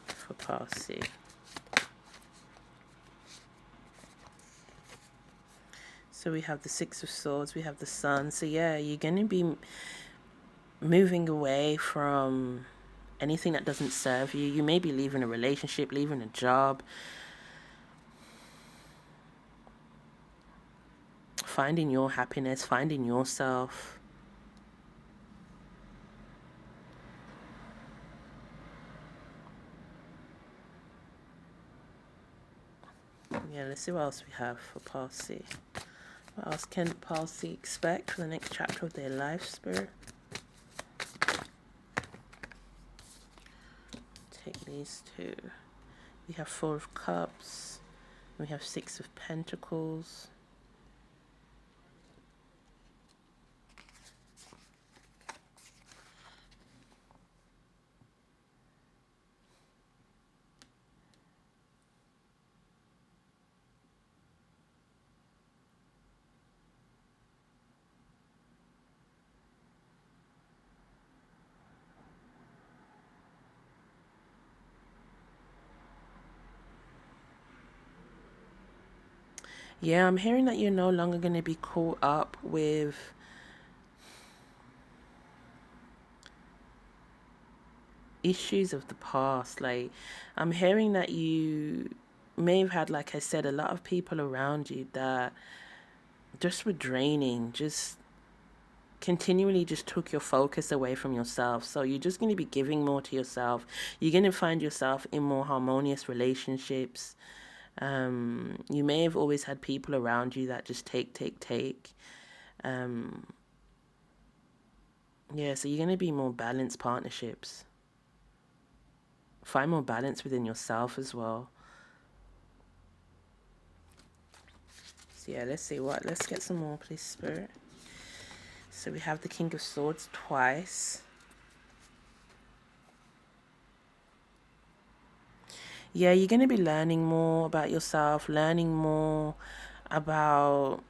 for Parsi. So we have the Six of Swords, we have the Sun. So yeah, you're going to be moving away from anything that doesn't serve you. You may be leaving a relationship, leaving a job, finding your happiness, finding yourself. Yeah, let's see what else we have for Parsi. What else can Parsi expect for the next chapter of their life, Spirit? Take these two. We have Four of Cups. We have Six of Pentacles. Yeah, I'm hearing that you're no longer going to be caught up with issues of the past. Like, I'm hearing that you may have had, like I said, a lot of people around you that just were draining, just continually just took your focus away from yourself. So you're just going to be giving more to yourself. You're going to find yourself in more harmonious relationships. You may have always had people around you that just take. Yeah, so you're going to be more balanced partnerships. Find more balance within yourself as well. So yeah, let's see what. Let's get some more, please, Spirit. So we have the King of Swords twice. Yeah, you're going to be learning more about yourself, learning more about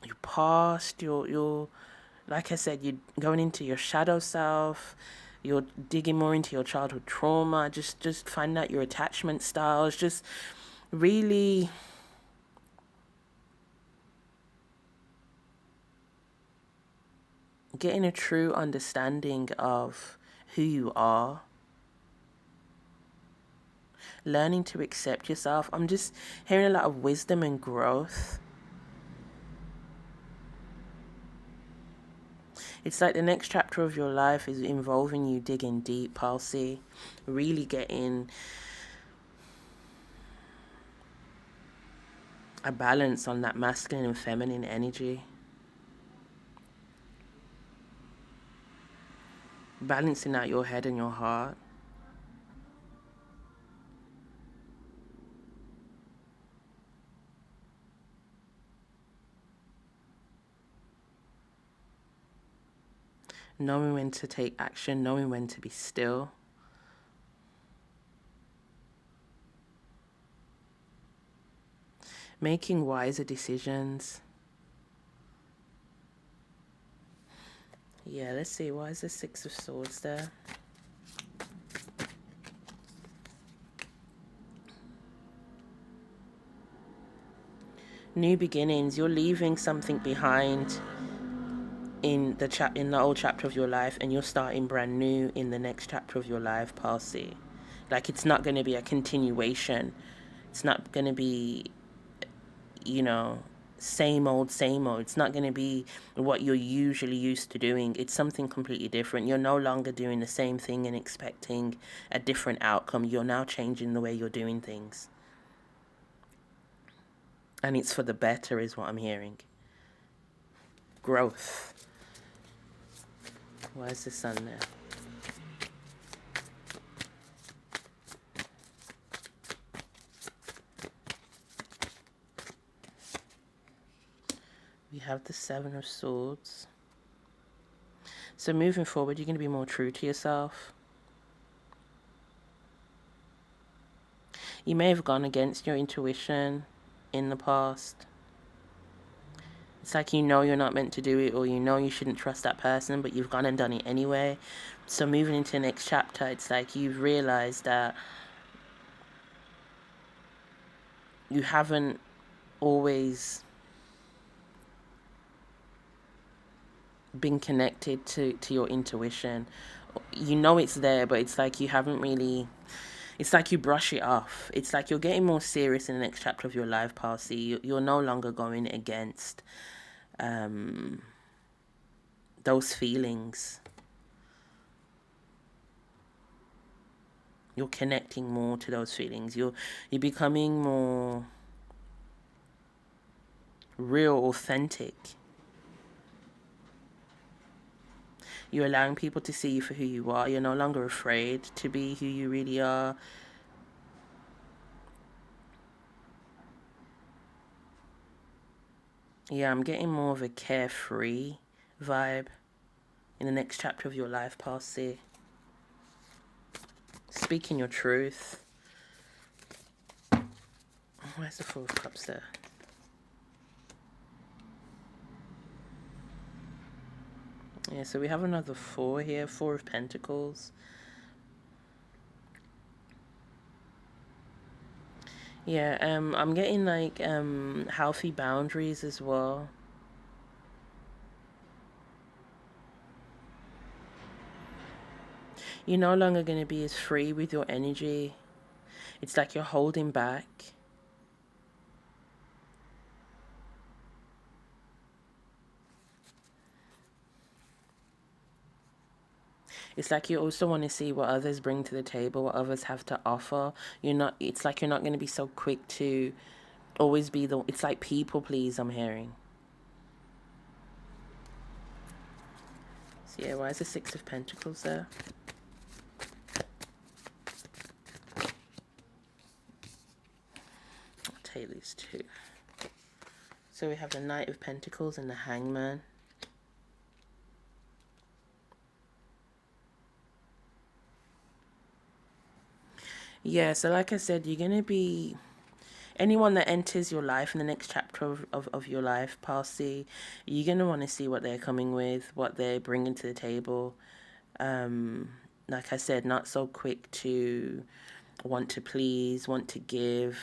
your past, your Like I said, you're going into your shadow self. You're digging more into your childhood trauma. Just finding out your attachment styles. Just really getting a true understanding of who you are. Learning to accept yourself. I'm just hearing a lot of wisdom and growth. It's like the next chapter of your life is involving you digging deep, Palsy. Really getting a balance on that masculine and feminine energy. Balancing out your head and your heart. Knowing when to take action, knowing when to be still. Making wiser decisions. Yeah, let's see. Why is the Six of Swords there? New beginnings. You're leaving something behind in the old chapter of your life, and you're starting brand new in the next chapter of your life, Palsy. Like, it's not going to be a continuation. It's not going to be, you know, same old, same old. It's not going to be what you're usually used to doing. It's something completely different. You're no longer doing the same thing and expecting a different outcome. You're now changing the way you're doing things. And it's for the better, is what I'm hearing. Growth. Why is the sun there? We have the Seven of Swords. So moving forward, you're going to be more true to yourself. You may have gone against your intuition in the past. It's like you know you're not meant to do it, or you know you shouldn't trust that person, but you've gone and done it anyway. So moving into the next chapter, it's like you've realized that you haven't always been connected to your intuition. You know it's there, but it's like you haven't really... It's like you brush it off. It's like you're getting more serious in the next chapter of your life, Palsy. You're no longer going against those feelings. You're connecting more to those feelings. You're becoming more real, authentic. You're allowing people to see you for who you are. You're no longer afraid to be who you really are. Yeah, I'm getting more of a carefree vibe in the next chapter of your life, Palsy. Speaking your truth. Where's the Four of Cups there? Yeah, so we have another four here. Four of Pentacles. Yeah, I'm getting like healthy boundaries as well. You're no longer going to be as free with your energy. It's like you're holding back. It's like you also want to see what others bring to the table, what others have to offer. It's like you're not going to be so quick to always be it's like people please, I'm hearing. So yeah, why is the Six of Pentacles there? I'll take these two. So we have the Knight of Pentacles and the Hangman. Yeah, so like I said, you're going to be anyone that enters your life in the next chapter of your life, Pal C, you're going to want to see what they're coming with, what they're bringing to the table. Like I said, not so quick to want to please, want to give.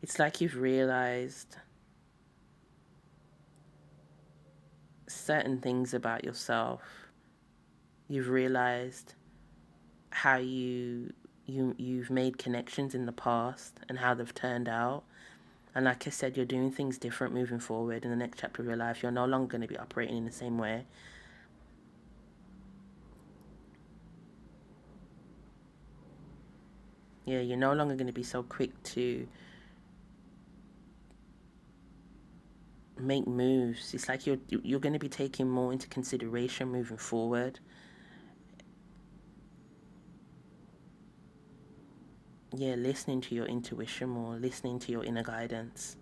It's like you've realized certain things about yourself. You've realized how you've made connections in the past and how they've turned out. And like I said, you're doing things different moving forward in the next chapter of your life. You're no longer going to be operating in the same way. Yeah, you're no longer going to be so quick to make moves. It's like you're going to be taking more into consideration moving forward. Yeah, listening to your intuition more, listening to your inner guidance.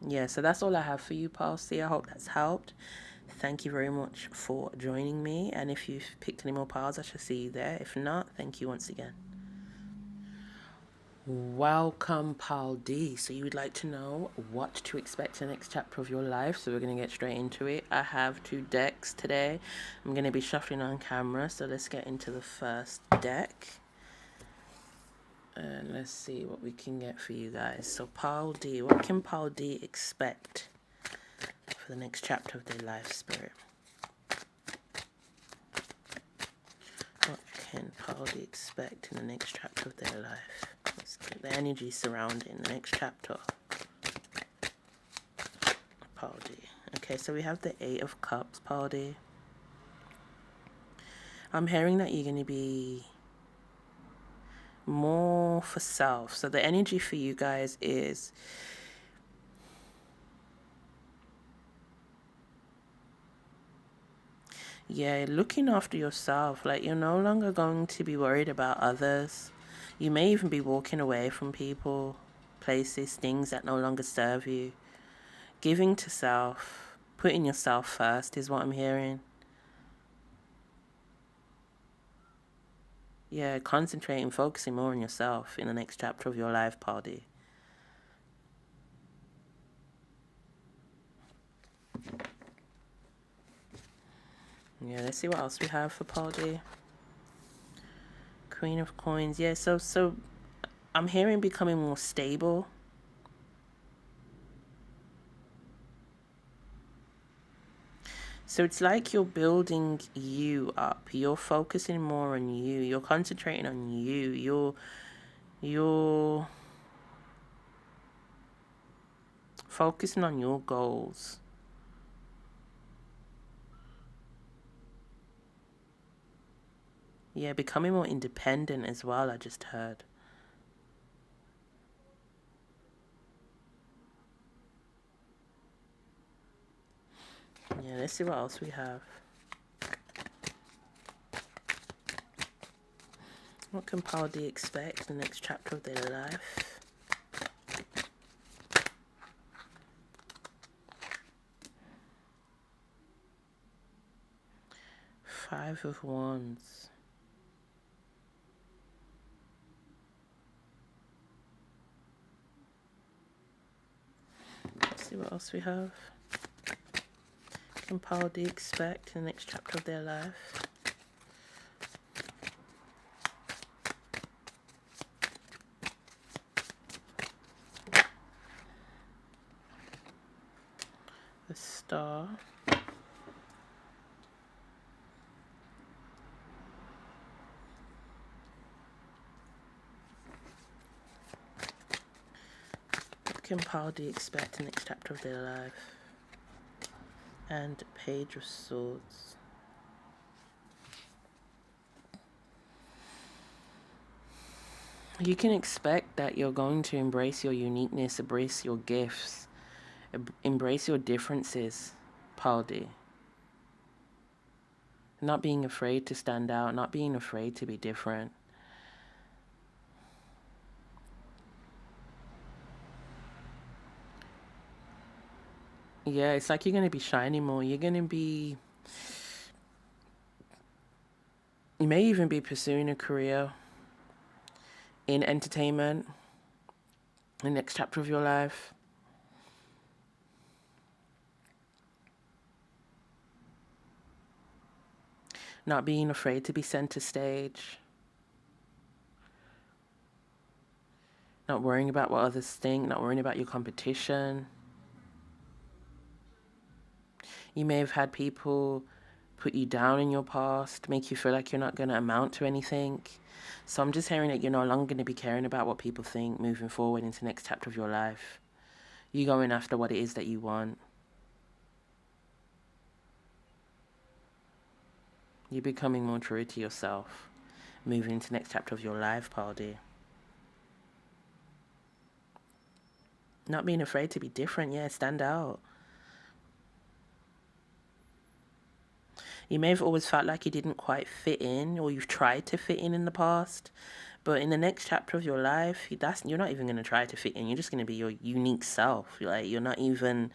Yeah, so that's all I have for you, Pal C. I hope that's helped. Thank you very much for joining me. And if you've picked any more piles, I shall see you there. If not, thank you once again. Welcome, Pal D. So you would like to know what to expect in the next chapter of your life. So we're going to get straight into it. I have 2 decks today. I'm going to be shuffling on camera. So let's get into the first deck. And let's see what we can get for you guys. So Pal D, what can Pal D expect for the next chapter of their life, Spirit? What can Pal D expect in the next chapter of their life? Let's get the energy surrounding the next chapter. Pal D. Okay, so we have the 8 of Cups, Pal D. I'm hearing that you're going to be more for self. So the energy for you guys is looking after yourself. Like, you're no longer going to be worried about others. You may even be walking away from people, places, things that no longer serve you. Giving to self, putting yourself first is what I'm hearing. Yeah, concentrating, focusing more on yourself in the next chapter of your life, Pal D. Yeah, let's see what else we have for Pal D. Queen of Coins. Yeah, so I'm hearing becoming more stable. So it's like you're building you up. You're focusing more on you. You're concentrating on you. You're focusing on your goals. Yeah, becoming more independent as well, I just heard. Yeah, let's see what else we have. What can Pal D expect in the next chapter of their life? Five of Wands. Let's see what else we have. What can Pal D expect in the next chapter of their life? The Star. What can Pal D expect in the next chapter of their life? And Page of Swords. You can expect that you're going to embrace your uniqueness, embrace your gifts, embrace your differences, Pal D. Not being afraid to stand out, not being afraid to be different. Yeah, it's like you're going to be shining more. You're going to be You may even be pursuing a career in entertainment, the next chapter of your life. Not being afraid to be center stage. Not worrying about what others think, not worrying about your competition. You may have had people put you down in your past, make you feel like you're not going to amount to anything. So I'm just hearing that you're no longer going to be caring about what people think moving forward into the next chapter of your life. You're going after what it is that you want. You're becoming more true to yourself, moving into the next chapter of your life, Paldi. Not being afraid to be different, yeah, stand out. You may have always felt like you didn't quite fit in, or you've tried to fit in the past. But in the next chapter of your life, you're not even going to try to fit in. You're just going to be your unique self. You're not even...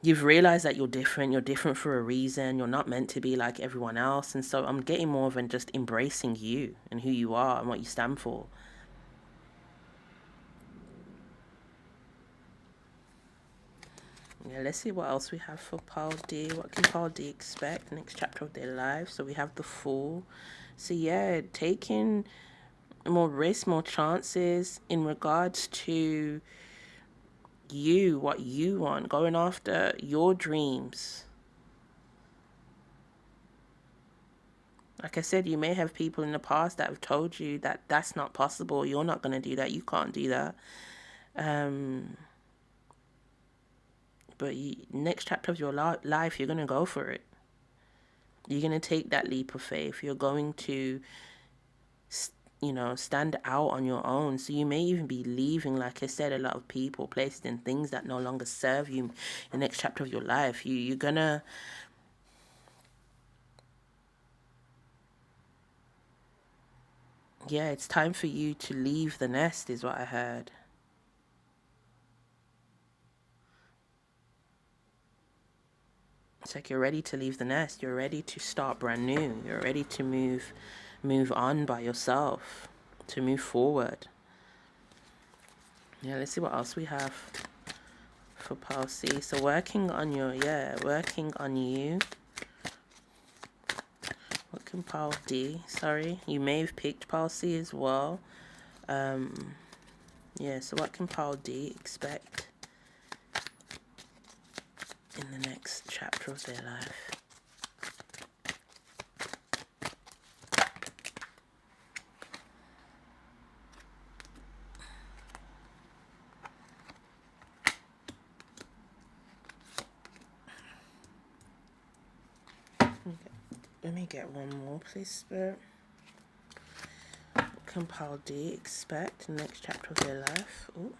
You've realized that you're different for a reason. You're not meant to be like everyone else. And so I'm getting more than just embracing you and who you are and what you stand for. Yeah, let's see what else we have for Paul D. What can Paul D expect next chapter of their life? So we have the Fool. So yeah, taking more risks, more chances in regards to you, what you want, going after your dreams. Like I said, you may have people in the past that have told you that that's not possible. You're not going to do that. You can't do that. But next chapter of your life, you're going to go for it. You're going to take that leap of faith. You're going to, stand out on your own. So you may even be leaving, like I said, a lot of people, places and things that no longer serve you in the next chapter of your life. You're going to... Yeah, it's time for you to leave the nest, is what I heard. It's like you're ready to leave the nest. You're ready to start brand new. You're ready to move on by yourself, to move forward. Yeah, let's see what else we have for Pal C. So working on you. What can Pal D? Sorry, you may have picked Pal C as well. Yeah, so what can Pal D expect in the next chapter of their life? Let me get one more, please, Spirit. What can Pal D expect in the next chapter of their life? Ooh.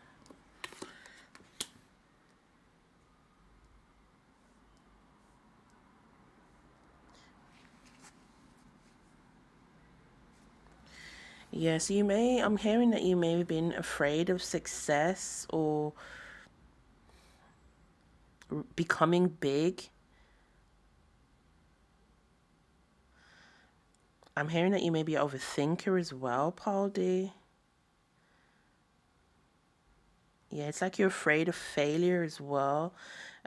Yes, I'm hearing that you may have been afraid of success or becoming big. I'm hearing that you may be an overthinker as well, Paul D. Yeah, it's like you're afraid of failure as well.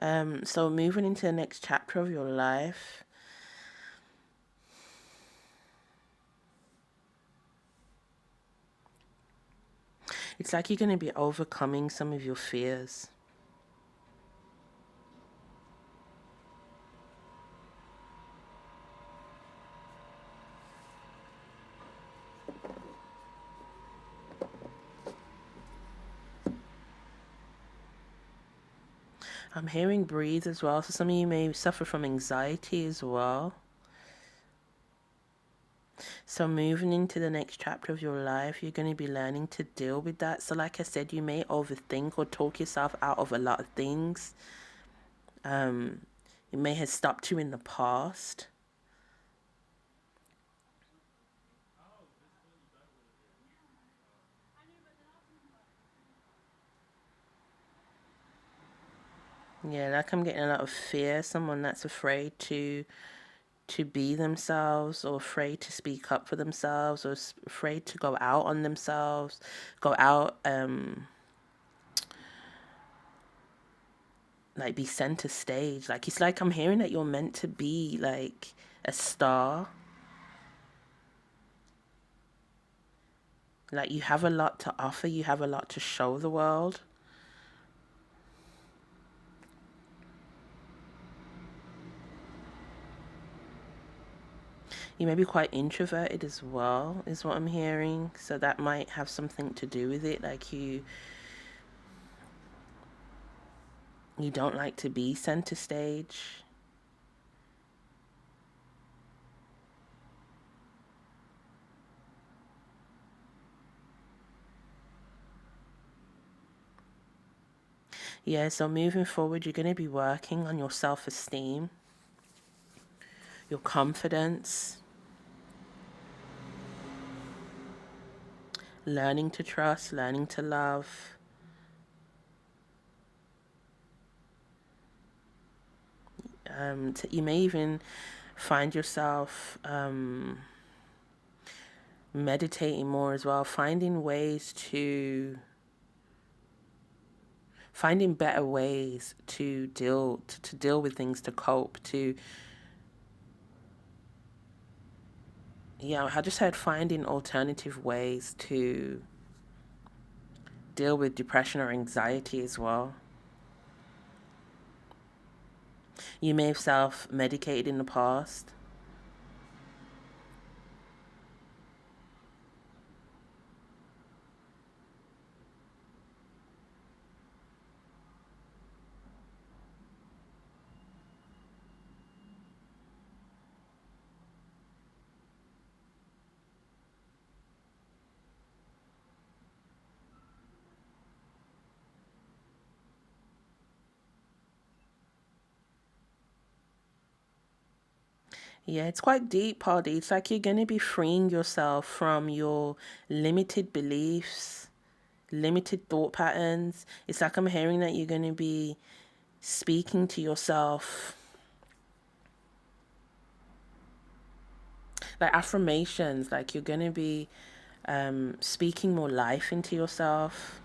So moving into the next chapter of your life, it's like you're going to be overcoming some of your fears. I'm hearing breathe as well. So some of you may suffer from anxiety as well. So moving into the next chapter of your life, you're going to be learning to deal with that. So like I said, you may overthink or talk yourself out of a lot of things. It may have stopped you in the past. Yeah, like I'm getting a lot of fear. Someone that's afraid to to be themselves, or afraid to speak up for themselves, or afraid to go out on themselves, go out, like be center stage. Like, it's like I'm hearing that you're meant to be like a star. Like, you have a lot to offer, you have a lot to show the world. You may be quite introverted as well, is what I'm hearing. So that might have something to do with it. Like, you don't like to be center stage. Yeah, so moving forward, you're going to be working on your self-esteem, your confidence, learning to trust, learning to love. You may even find yourself meditating more as well, finding better ways to deal with things, to cope, I just heard finding alternative ways to deal with depression or anxiety as well. You may have self-medicated in the past. Yeah, it's quite deep, Party. It's like you're going to be freeing yourself from your limited beliefs, limited thought patterns. It's like I'm hearing that you're going to be speaking to yourself, like affirmations. Like, you're going to be speaking more life into yourself.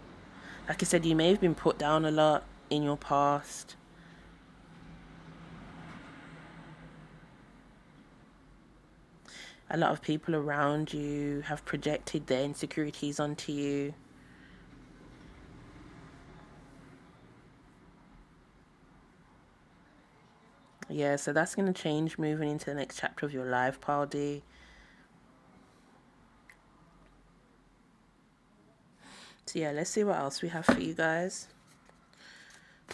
Like I said, you may have been put down a lot in your past. A lot of people around you have projected their insecurities onto you. Yeah, so that's going to change moving into the next chapter of your life, Paul D. So yeah, let's see what else we have for you guys.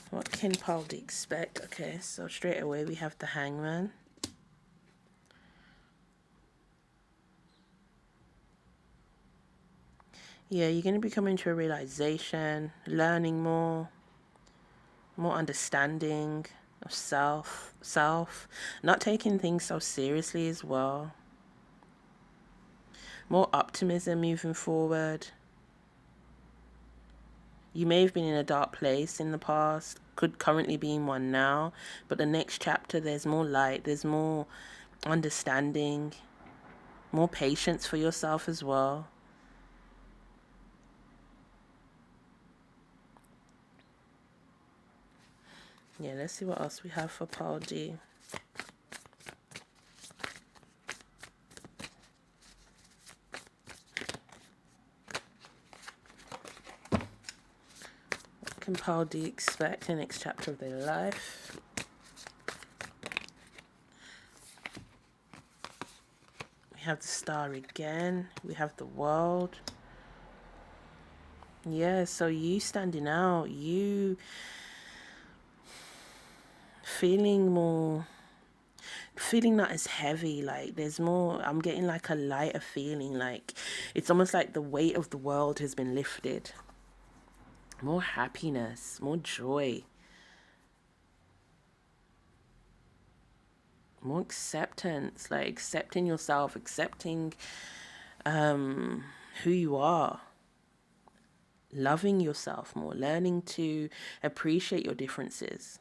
What can Paul D expect? Okay, so straight away we have the Hangman. Yeah, you're going to be coming to a realization, learning more understanding of self, not taking things so seriously as well. More optimism moving forward. You may have been in a dark place in the past, could currently be in one now, but the next chapter, there's more light, there's more understanding, more patience for yourself as well. Yeah, let's see what else we have for Paul D. What can Paul D expect in the next chapter of their life? We have the Star again. We have the World. Yeah, so you standing out. You feeling not as heavy. Like, there's more, I'm getting like a lighter feeling. Like, it's almost like the weight of the world has been lifted. More happiness, more joy, more acceptance. Like, accepting yourself, accepting who you are, loving yourself more, learning to appreciate your differences.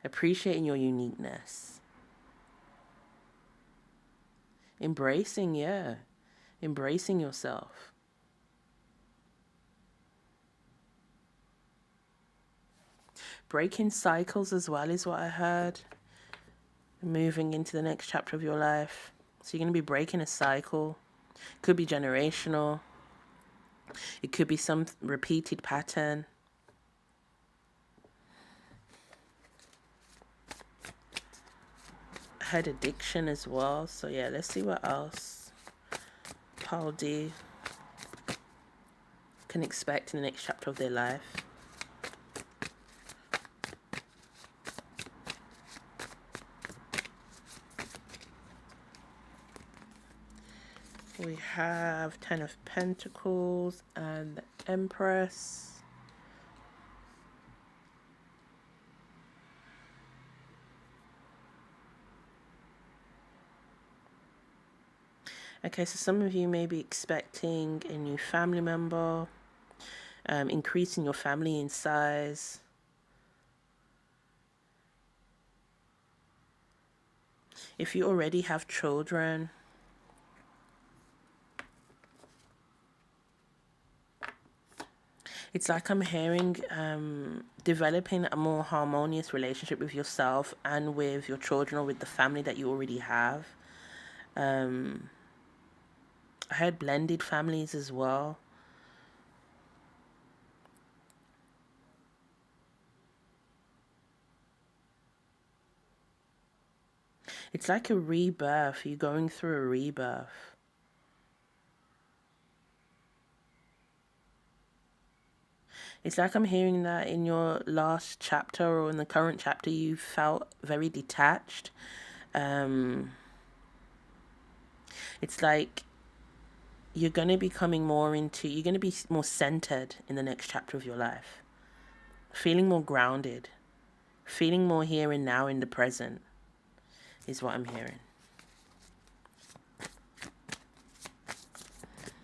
Appreciating your uniqueness. Embracing yourself. Breaking cycles as well is what I heard. Moving into the next chapter of your life. So you're going to be breaking a cycle. Could be generational. It could be some repeated pattern. I had addiction as well. So yeah, let's see what else Paul D can expect in the next chapter of their life. We have 10 of Pentacles and the Empress. Okay, so some of you may be expecting a new family member, increasing your family in size. If you already have children, it's like I'm hearing developing a more harmonious relationship with yourself and with your children or with the family that you already have. I heard blended families as well. It's like a rebirth. You're going through a rebirth. It's like I'm hearing that in your last chapter or in the current chapter, you felt very detached. It's like you're going to be coming more into, you're going to be more centered in the next chapter of your life. Feeling more grounded. Feeling more here and now in the present is what I'm hearing.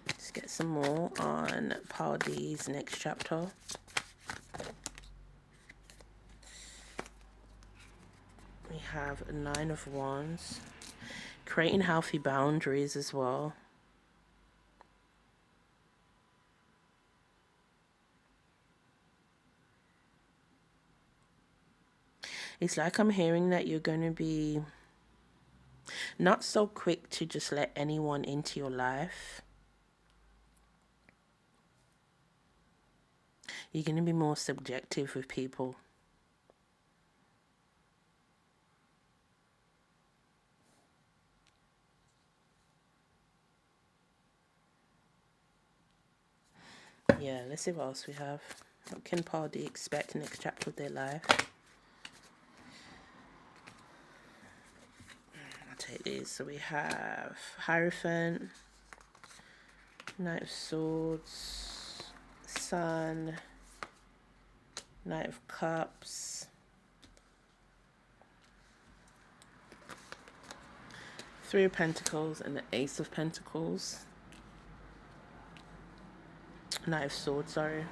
Let's get some more on Paul D's next chapter. We have a 9 of Wands. Creating healthy boundaries as well. It's like I'm hearing that you're going to be not so quick to just let anyone into your life. You're going to be more subjective with people. Yeah, let's see what else we have. What can Paul D expect in the next chapter of their life? I'll take these. So we have Hierophant, Knight of Swords, Sun, Knight of Cups, Three of Pentacles, and the Ace of Pentacles. Knight of Swords, sorry.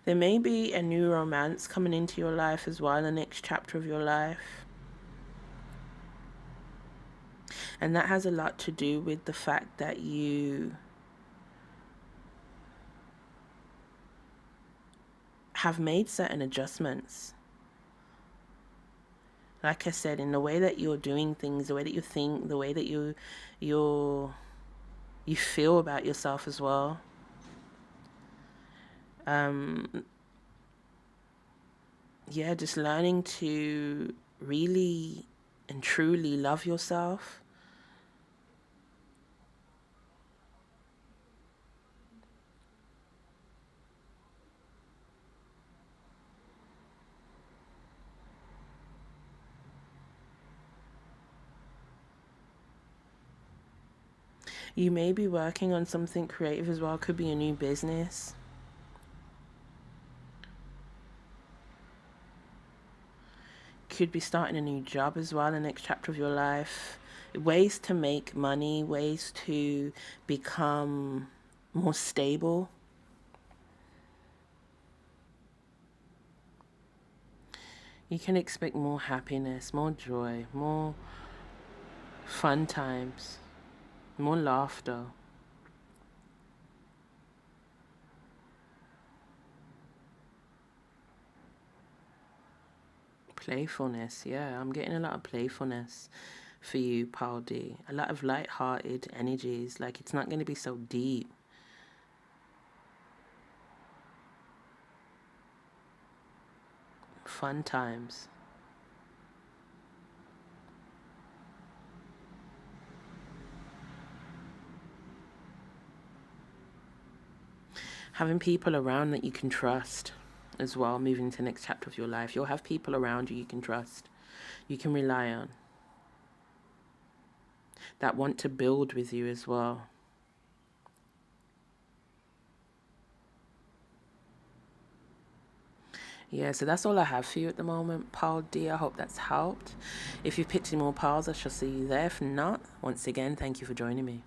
There may be a new romance coming into your life as well, the next chapter of your life. And that has a lot to do with the fact that you have made certain adjustments. Like I said, in the way that you're doing things, the way that you think, the way that you feel about yourself as well. Yeah, just learning to really and truly love yourself. You may be working on something creative as well. Could be a new business. Could be starting a new job as well in the next chapter of your life. Ways to make money, ways to become more stable. You can expect more happiness, more joy, more fun times, more laughter. Playfulness, yeah, I'm getting a lot of playfulness for you, Paul D. A lot of light-hearted energies, like it's not going to be so deep. Fun times. Having people around that you can trust as well, moving to the next chapter of your life. You'll have people around you can trust, you can rely on, that want to build with you as well. Yeah, so that's all I have for you at the moment, Paul D. I hope that's helped. If you've picked any more piles, I shall see you there. If not, once again, thank you for joining me.